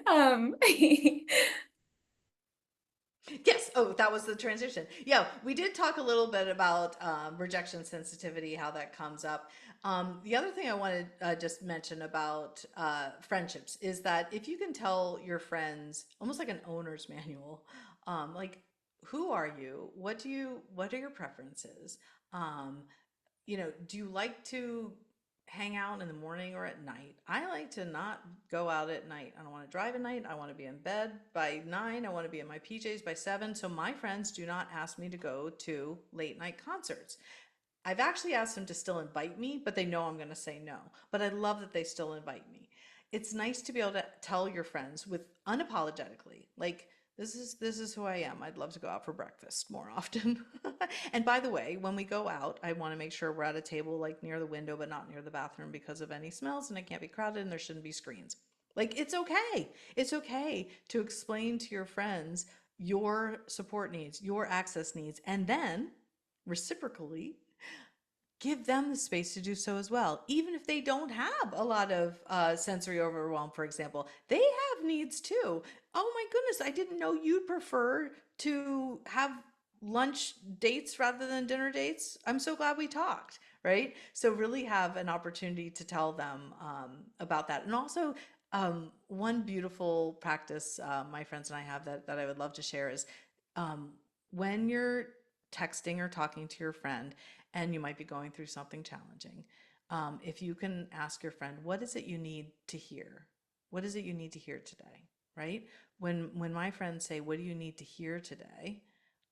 Yes. Oh, that was the transition. Yeah, we did talk a little bit about rejection sensitivity, how that comes up. The other thing I wanted to just mention about friendships is that if you can tell your friends, almost like an owner's manual, like who are you? What are your preferences? Um, do you like to hang out in the morning or at night? I like to not go out at night. I don't want to drive at night. I want to be in bed by 9. I want to be in my PJs by 7. So my friends do not ask me to go to late night concerts. I've actually asked them to still invite me, but they know I'm going to say no. But I love that they still invite me. It's nice to be able to tell your friends with unapologetically, like this is who I am. I'd love to go out for breakfast more often. And by the way, when we go out, I want to make sure we're at a table like near the window, but not near the bathroom because of any smells, and it can't be crowded, and there shouldn't be screens. Like it's okay. It's okay to explain to your friends your support needs, your access needs, and then reciprocally give them the space to do so as well. Even if they don't have a lot of sensory overwhelm, for example, they have needs too. Oh my goodness, I didn't know you'd prefer to have lunch dates rather than dinner dates. I'm so glad we talked, right? So, really have an opportunity to tell them about that. And also, one beautiful practice my friends and I have that I would love to share is um, when you're texting or talking to your friend, and you might be going through something challenging. If you can ask your friend, what is it you need to hear? What is it you need to hear today? Right? When my friends say, what do you need to hear today?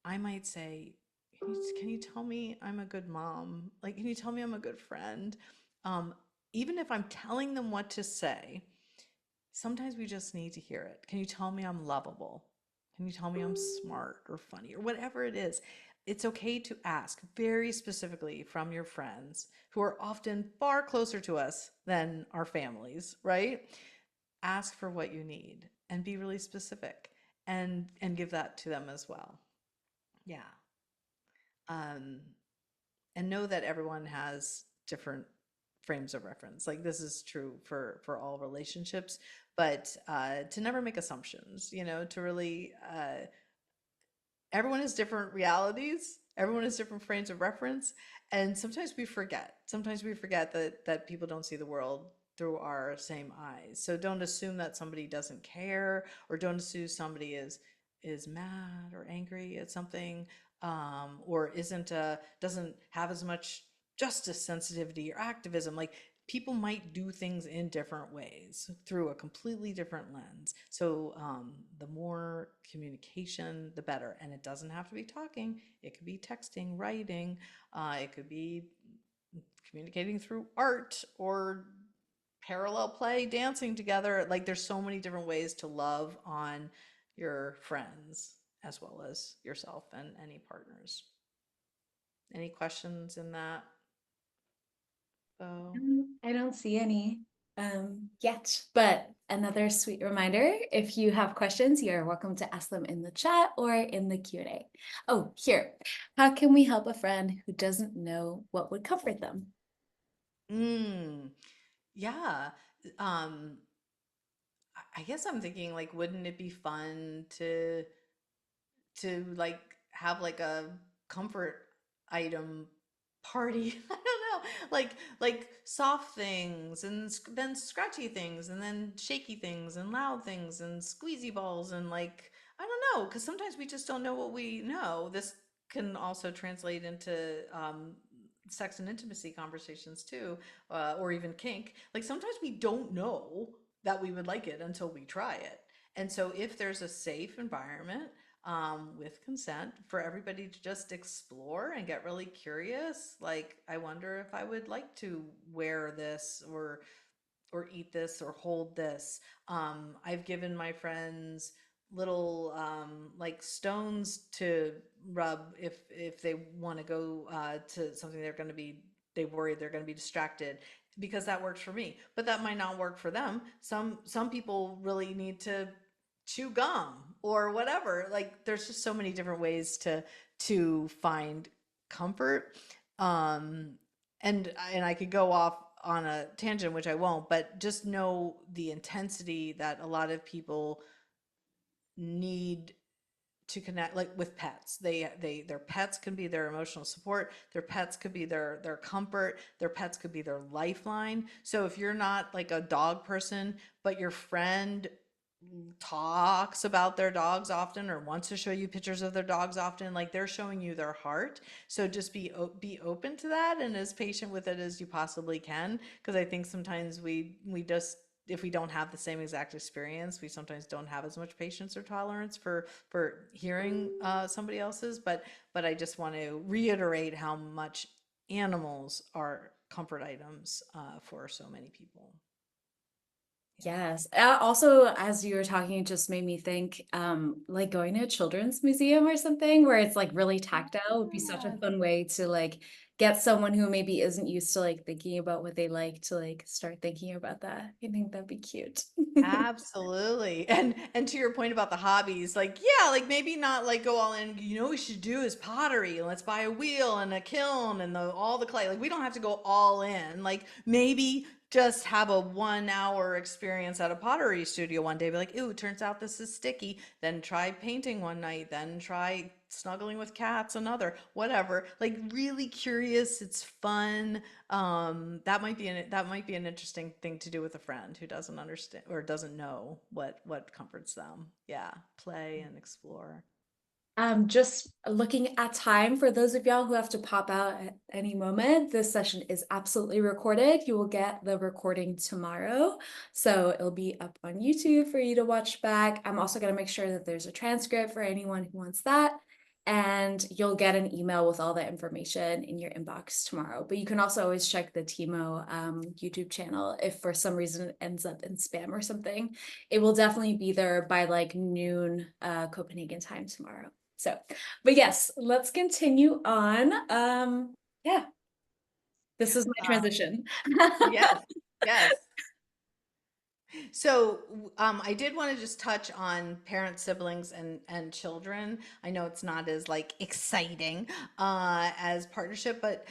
I might say, can you tell me I'm a good mom? Like, can you tell me I'm a good friend? Um, Even if I'm telling them what to say, sometimes we just need to hear it. Can you tell me I'm lovable? Can you tell me I'm smart or funny or whatever it is? It's okay to ask very specifically from your friends who are often far closer to us than our families, right? Ask for what you need and be really specific and give that to them as well. Yeah. Um, and know that everyone has different frames of reference. Like this is true for all relationships, but to never make assumptions. To really everyone has different realities. Everyone has different frames of reference, and sometimes we forget. Sometimes we forget that people don't see the world through our same eyes. So don't assume that somebody doesn't care, or don't assume somebody is mad or angry at something, or isn't doesn't have as much justice sensitivity or activism. Like people might do things in different ways through a completely different lens. So the more communication, the better. And it doesn't have to be talking. It could be texting, writing. It could be communicating through art or parallel play, dancing together. Like there's so many different ways to love on your friends as well as yourself and any partners. Any questions in that, Bo? I don't see any yet, but another sweet reminder, if you have questions, you're welcome to ask them in the chat or in the Q&A. Oh, here. How can we help a friend who doesn't know what would comfort them? Mm, yeah. Um, I guess I'm thinking like, wouldn't it be fun to like have like a comfort item party? I don't know, like soft things and then scratchy things and then shaky things and loud things and squeezy balls and like I don't know, because sometimes we just don't know what we know. This can also translate into sex and intimacy conversations too, or even kink. Like sometimes we don't know that we would like it until we try it. And so if there's a safe environment with consent for everybody to just explore and get really curious. Like, I wonder if I would like to wear this or eat this or hold this. I've given my friends little like stones to rub if they want to go to something they're going to be they worry they're going to be distracted because that works for me, but that might not work for them. Some people really need to chew gum or whatever. Like there's just so many different ways to find comfort. um and I could go off on a tangent, which I won't, but just know the intensity that a lot of people need to connect, like with pets. Their pets can be their emotional support, their pets could be their comfort, their pets could be their lifeline. So if you're not like a dog person, but your friend talks about their dogs often or wants to show you pictures of their dogs often, like they're showing you their heart. So just be open to that and as patient with it as you possibly can, because I think sometimes we just, if we don't have the same exact experience, we sometimes don't have as much patience or tolerance for hearing somebody else's. But I just want to reiterate how much animals are comfort items for so many people. Yeah. Yes. Also, as you were talking, it just made me think, like going to a children's museum or something where it's like really tactile would be such a Yes. fun way to like get someone who maybe isn't used to like thinking about what they like to like start thinking about that. I think that'd be cute. Absolutely. And to your point about the hobbies, like yeah, like maybe not like go all in, you know what we should do is pottery. And let's buy a wheel and a kiln and all the clay. Like we don't have to go all in. Like maybe just have a 1 hour experience at a pottery studio one day. Be like, ooh, turns out this is sticky. Then try painting one night. Then try snuggling with cats another. Whatever. Like really curious. It's fun. That might be an interesting thing to do with a friend who doesn't understand or doesn't know what comforts them. Yeah, play and explore. Just looking at time for those of y'all who have to pop out at any moment, this session is absolutely recorded. You will get the recording tomorrow. So it'll be up on YouTube for you to watch back. I'm also going to make sure that there's a transcript for anyone who wants that. And you'll get an email with all the information in your inbox tomorrow. But you can also always check the Tiimo YouTube channel if for some reason it ends up in spam or something. It will definitely be there by like noon Copenhagen time tomorrow. So, but yes, let's continue on. Yeah, this is my Uh, transition. yes, yes. So, I did want to just touch on parents, siblings, and children. I know it's not as like exciting as partnership, but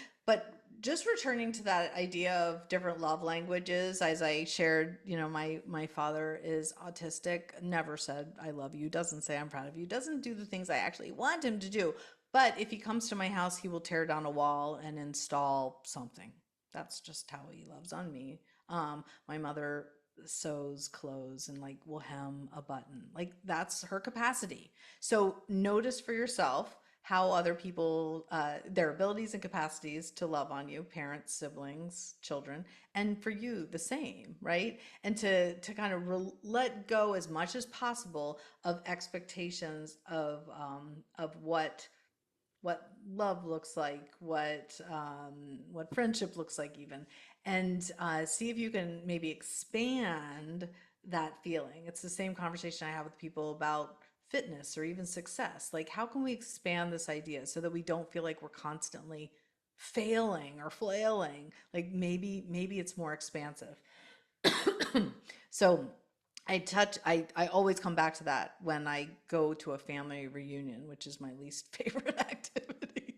just returning to that idea of different love languages, as I shared, you know, my father is autistic. Never said I love you. Doesn't say I'm proud of you. Doesn't do the things I actually want him to do. But if he comes to my house, he will tear down a wall and install something. That's just how he loves on me. My mother sews clothes and like will hem a button. Like that's her capacity. So notice for yourself how other people, their abilities and capacities to love on you, parents, siblings, children, and for you the same, right? And to kind of let go as much as possible of expectations of what love looks like, what friendship looks like, even, and see if you can maybe expand that feeling. It's the same conversation I have with people about fitness or even success. Like, how can we expand this idea so that we don't feel like we're constantly failing or flailing? Like maybe it's more expansive. So I always come back to that when I go to a family reunion, which is my least favorite activity.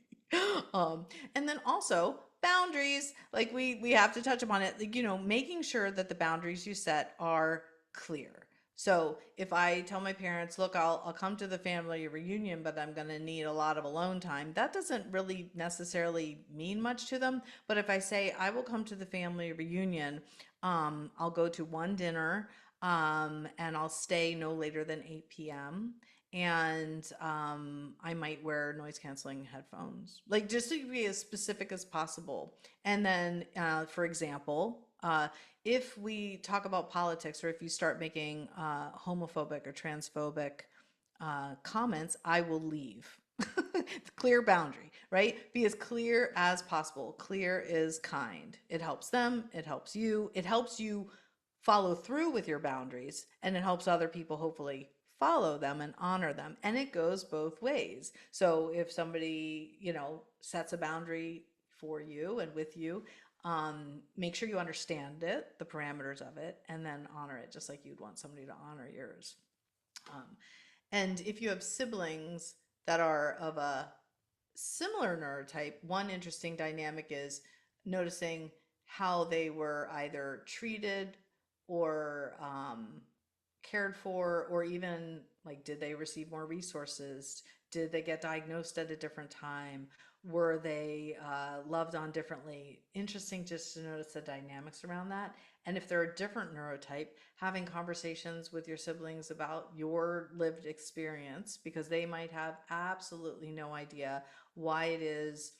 And then also boundaries, like we have to touch upon it, like, you know, making sure that the boundaries you set are clear. So if I tell my parents, look, I'll come to the family reunion, but I'm going to need a lot of alone time, that doesn't really necessarily mean much to them. But if I say I will come to the family reunion, I'll go to one dinner, and I'll stay no later than 8 p.m. And I might wear noise canceling headphones, like just to be as specific as possible. And then, for example, if we talk about politics or if you start making homophobic or transphobic comments, I will leave. Clear boundary, right? Be as clear as possible. Clear is kind. It helps them, it helps you, follow through with your boundaries, and it helps other people hopefully follow them and honor them. And it goes both ways. So if somebody, sets a boundary for you and with you, make sure you understand it, the parameters of it, and then honor it just like you'd want somebody to honor yours. Um, and if you have siblings that are of a similar neurotype, one interesting dynamic is noticing how they were either treated or cared for, or even like, did they receive more resources? Did they get diagnosed at a different time? Were they loved on differently? Interesting just to notice the dynamics around that. And if they're a different neurotype, having conversations with your siblings about your lived experience, because they might have absolutely no idea why it is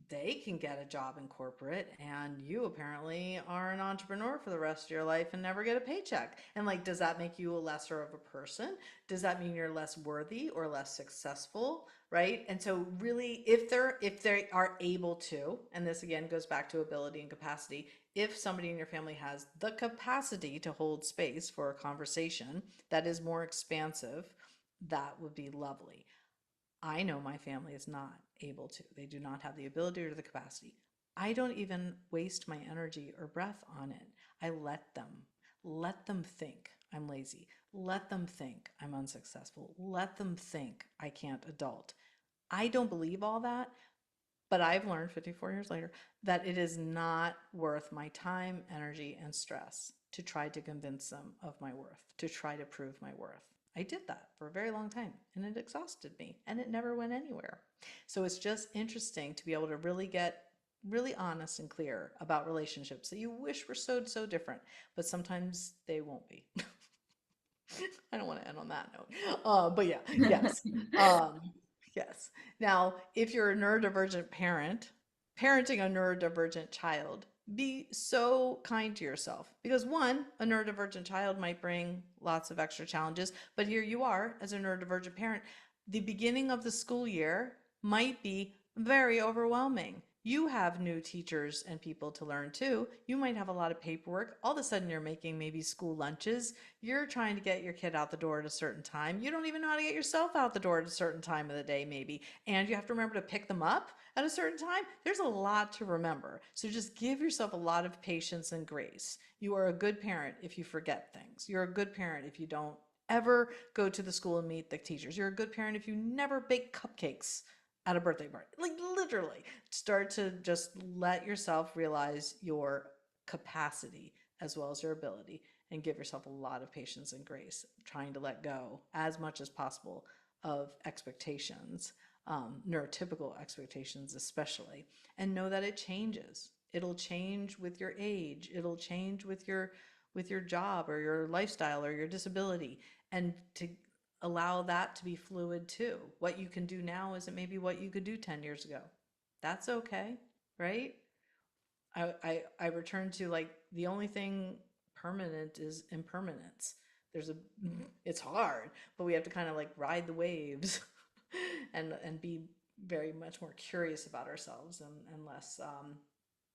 they can get a job in corporate and you apparently are an entrepreneur for the rest of your life and never get a paycheck. And like, does that make you a lesser of a person? Does that mean you're less worthy or less successful? Right. And so really, if they are able to, and this again goes back to ability and capacity, if somebody in your family has the capacity to hold space for a conversation that is more expansive, that would be lovely. I know my family is not able to. They do not have the ability or the capacity. I don't even waste my energy or breath on it. I let them think I'm lazy. Let them think I'm unsuccessful. Let them think I can't adult. I don't believe all that, but I've learned 54 years later that it is not worth my time, energy, and stress to try to convince them of my worth, to try to prove my worth. I did that for a very long time and it exhausted me and it never went anywhere. So it's just interesting to be able to really get really honest and clear about relationships that you wish were so, so different, but sometimes they won't be. I don't want to end on that note. But yeah, yes. Um, yes. Now, if you're a neurodivergent parent, parenting a neurodivergent child, be so kind to yourself because one, a neurodivergent child might bring lots of extra challenges, but here you are as a neurodivergent parent. The beginning of the school year might be very overwhelming. You have new teachers and people to learn too. You might have a lot of paperwork. All of a sudden, you're making maybe school lunches. You're trying to get your kid out the door at a certain time. You don't even know how to get yourself out the door at a certain time of the day, maybe. And you have to remember to pick them up at a certain time. There's a lot to remember. So just give yourself a lot of patience and grace. You are a good parent if you forget things. You're a good parent if you don't ever go to the school and meet the teachers. You're a good parent if you never bake cupcakes at a birthday party. Like literally, start to just let yourself realize your capacity as well as your ability and give yourself a lot of patience and grace, trying to let go as much as possible of expectations, neurotypical expectations especially, and know that it changes. It'll change with your age. It'll change with your job or your lifestyle or your disability, and to allow that to be fluid too. What you can do now isn't maybe what you could do 10 years ago. That's okay, right? I return to like the only thing permanent is impermanence. There's a it's hard, but we have to kind of like ride the waves and be very much more curious about ourselves and less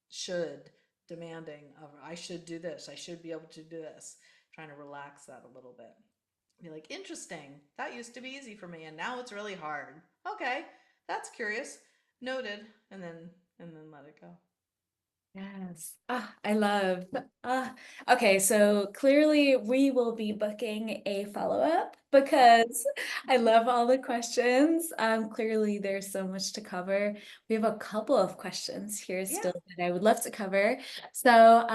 should demanding of I should do this, I should be able to do this. Trying to relax that a little bit. Be like, interesting. That used to be easy for me and now it's really hard. Okay, that's curious. Noted. And then let it go. Yes. I love. Ah, okay, so clearly we will be booking a follow-up because I love all the questions. Clearly there's so much to cover. We have a couple of questions here Yeah. still that I would love to cover. So,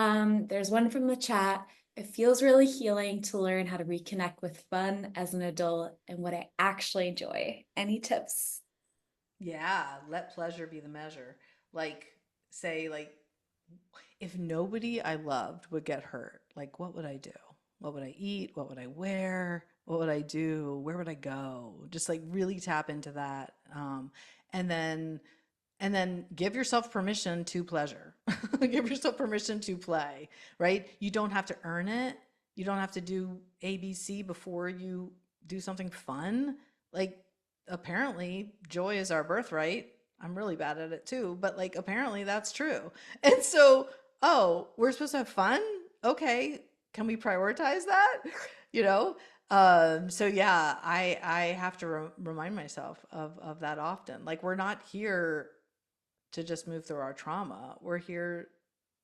there's one from the chat. It feels really healing to learn how to reconnect with fun as an adult and what I actually enjoy. Any tips? Yeah, let pleasure be the measure. Like, say, like, if nobody I loved would get hurt, like, what would I do? What would I eat? What would I wear? What would I do? Where would I go? Just like really tap into that. And then give yourself permission to pleasure. Give yourself permission to play, right? You don't have to earn it. You don't have to do ABC before you do something fun. Like, apparently, joy is our birthright. I'm really bad at it too, but like, apparently that's true. And so, oh, we're supposed to have fun? Okay, can we prioritize that? You know? So yeah, I have to remind myself of that often. Like, we're not here to just move through our trauma. We're here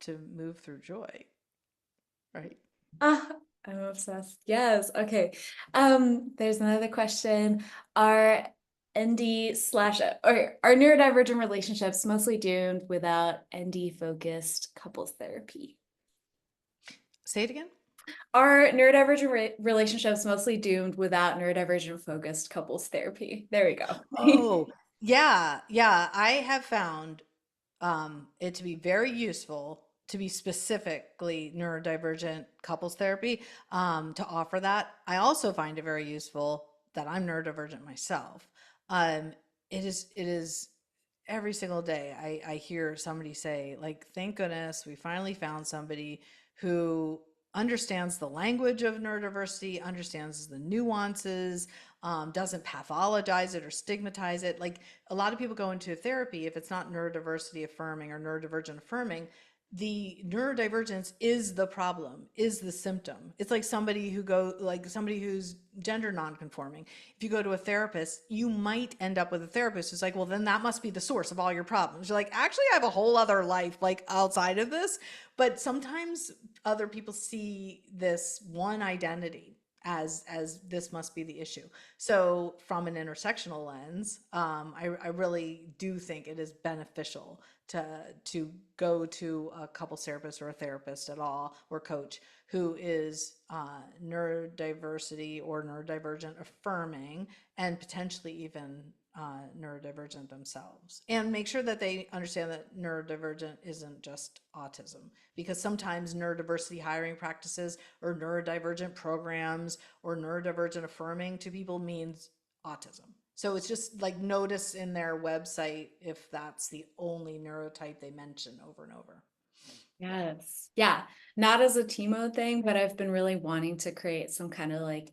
to move through joy, right? Ah, I'm obsessed. Yes. Okay. There's another question. Are ND slash or are neurodivergent relationships mostly doomed without ND focused couples therapy? Say it again. Are neurodivergent relationships mostly doomed without neurodivergent focused couples therapy? There we go. Oh, yeah, yeah. I have found it to be very useful to be specifically neurodivergent couples therapy, to offer that. I also find it very useful that I'm neurodivergent myself. Um, it is every single day I hear somebody say, like, thank goodness we finally found somebody who understands the language of neurodiversity, understands the nuances, doesn't pathologize it or stigmatize it. Like, a lot of people go into therapy if it's not neurodiversity affirming or neurodivergent affirming. The neurodivergence is the problem, is the symptom. It's like somebody who's gender nonconforming. If you go to a therapist, you might end up with a therapist who's like, well, then that must be the source of all your problems. You're like, actually, I have a whole other life like outside of this. But sometimes other people see this one identity as this must be the issue. So from an intersectional lens, I really do think it is beneficial to go to a couples therapist or a therapist at all or coach who is neurodiversity or neurodivergent affirming and potentially even neurodivergent themselves, and make sure that they understand that neurodivergent isn't just autism, because sometimes neurodiversity hiring practices or neurodivergent programs or neurodivergent affirming to people means autism. So it's just like, notice in their website if that's the only neurotype they mention over and over. Yes. Yeah. Not as a Tiimo thing, but I've been really wanting to create some kind of like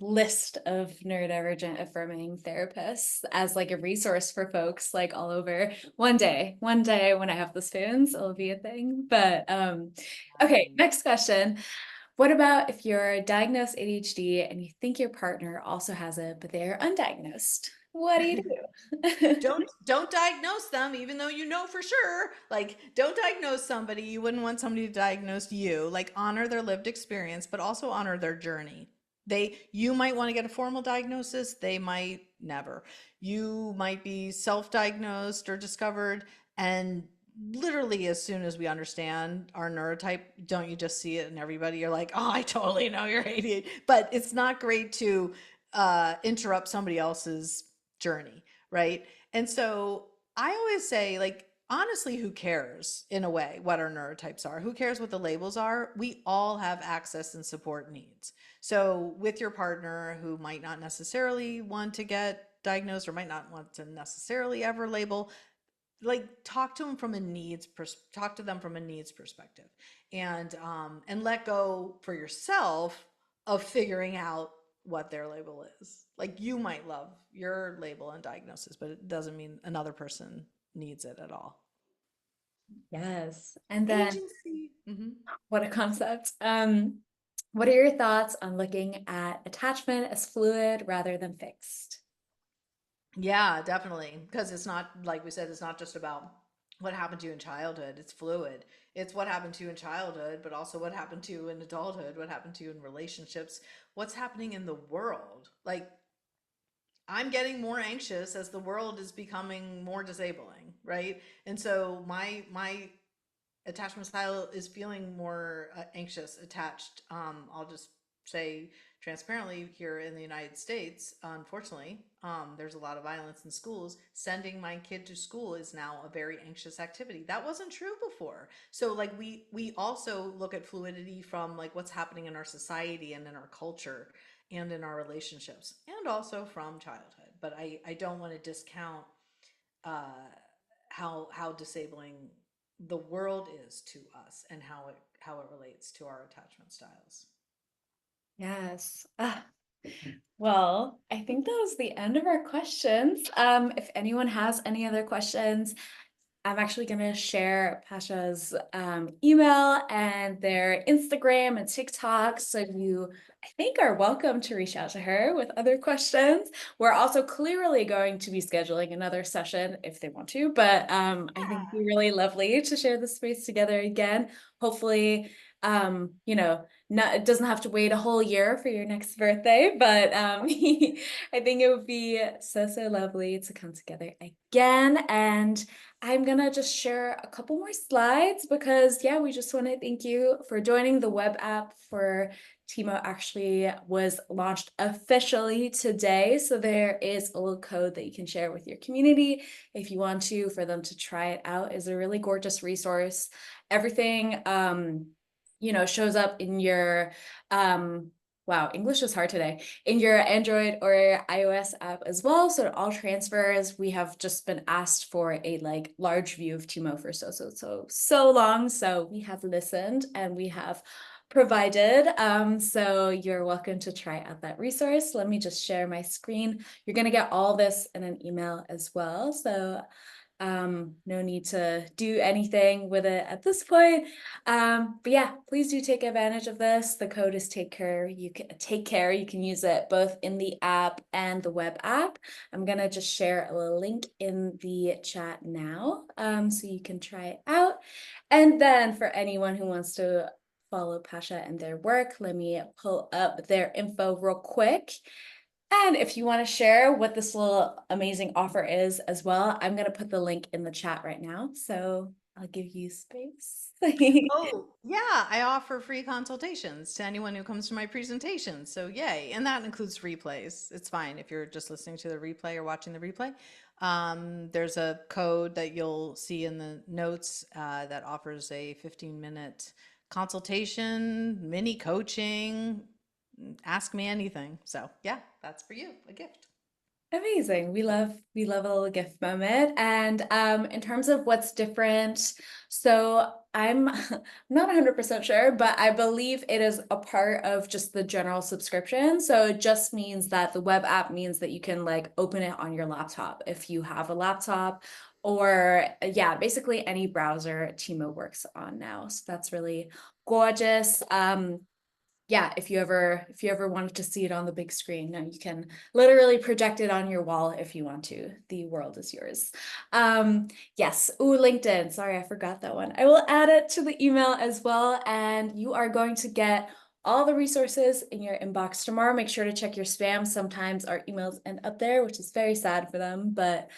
list of neurodivergent affirming therapists as like a resource for folks like all over. One day when I have the spoons, it'll be a thing. But okay, Right. next question. What about if you're diagnosed ADHD and you think your partner also has it, but they are undiagnosed? What do you do? Don't diagnose them, even though you know for sure. Like, don't diagnose somebody. You wouldn't want somebody to diagnose you. Like, honor their lived experience, but also honor their journey. You might want to get a formal diagnosis, they might never. You might be self-diagnosed or discovered, and literally as soon as we understand our neurotype, don't you just see it in everybody? You're like, oh, I totally know you're ADHD. But it's not great to interrupt somebody else's journey, right? And so I always say, like, honestly, who cares in a way what our neurotypes are? Who cares what the labels are? We all have access and support needs. So, with your partner who might not necessarily want to get diagnosed or might not want to necessarily ever label, like, talk to them from a needs perspective, and let go for yourself of figuring out what their label is. Like, you might love your label and diagnosis, but it doesn't mean another person needs it at all. Yes. And then Agency. what a concept. What are your thoughts on looking at attachment as fluid rather than fixed? Yeah, definitely. Because it's not, like we said, it's not just about what happened to you in childhood. It's fluid. It's what happened to you in childhood, but also what happened to you in adulthood, what happened to you in relationships, what's happening in the world. Like, I'm getting more anxious as the world is becoming more disabling, right? And so my attachment style is feeling more anxious, attached. I'll just say transparently, here in the United States, unfortunately, there's a lot of violence in schools. Sending my kid to school is now a very anxious activity. That wasn't true before. So, like, we also look at fluidity from, like, what's happening in our society and in our culture and in our relationships, and also from childhood. But I don't want to discount uh, how disabling the world is to us and how it relates to our attachment styles. Yes. Ah. Well, I think that was the end of our questions. If anyone has any other questions, I'm actually going to share Pasha's email and their Instagram and TikTok. So you, I think, are welcome to reach out to her with other questions. We're also clearly going to be scheduling another session if they want to, but I think it'd be really lovely to share the space together again. Hopefully, not, it doesn't have to wait a whole year for your next birthday, but I think it would be so, so lovely to come together again. And I'm gonna just share a couple more slides because yeah, we just want to thank you for joining. The web app for Tiimo actually was launched officially today. So there is a little code that you can share with your community if you want to, for them to try it out. Is a really gorgeous resource. Everything shows up in your wow, English is hard today, in your Android or iOS app as well. So it all transfers. We have just been asked for a like large view of Tiimo for so long. So we have listened and we have provided. So you're welcome to try out that resource. Let me just share my screen. You're going to get all this in an email as well. So no need to do anything with it at this point. But yeah, please do take advantage of this. The code is take care. You can take care. You can use it both in the app and the web app. I'm gonna just share a link in the chat now, so you can try it out. And then for anyone who wants to follow Pasha and their work, let me pull up their info real quick. And if you want to share what this little amazing offer is as well, I'm going to put the link in the chat right now. So I'll give you space. Oh, yeah, I offer free consultations to anyone who comes to my presentation. So, yay. And that includes replays. It's fine if you're just listening to the replay or watching the replay. There's a code that you'll see in the notes that offers a 15-minute consultation, mini coaching, ask me anything. So, yeah, that's for you, a gift. Amazing. We love a little gift moment. And in terms of what's different, so I'm not 100% sure, but I believe it is a part of just the general subscription. So it just means that the web app means that you can like open it on your laptop if you have a laptop, or yeah, basically any browser Tiimo works on now. So that's really gorgeous. Yeah, if you ever wanted to see it on the big screen, now you can literally project it on your wall if you want to. The world is yours. Yes. Ooh, LinkedIn. Sorry, I forgot that one. I will add it to the email as well, and you are going to get all the resources in your inbox tomorrow. Make sure to check your spam. Sometimes our emails end up there, which is very sad for them, but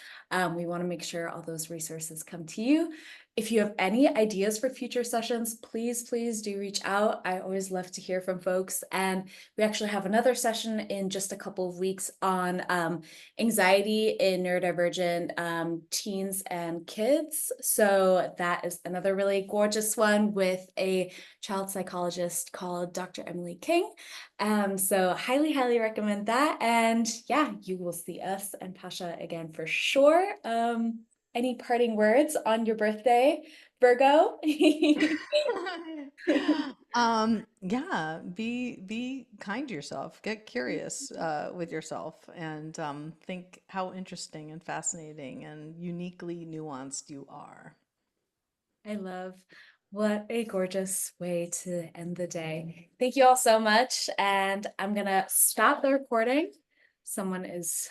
we want to make sure all those resources come to you. If you have any ideas for future sessions, please do reach out. I always love to hear from folks. And we actually have another session in just a couple of weeks on anxiety in neurodivergent teens and kids. So that is another really gorgeous one with a child psychologist called Dr. Emily King. So highly recommend that. And yeah, you will see us and Pasha again for sure. Any parting words on your birthday, Virgo? Yeah, be kind to yourself. Get curious with yourself, and think how interesting and fascinating and uniquely nuanced you are. I love what a gorgeous way to end the day. Thank you all so much. And I'm gonna stop the recording. Someone is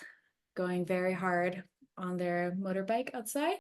going very hard on their motorbike outside.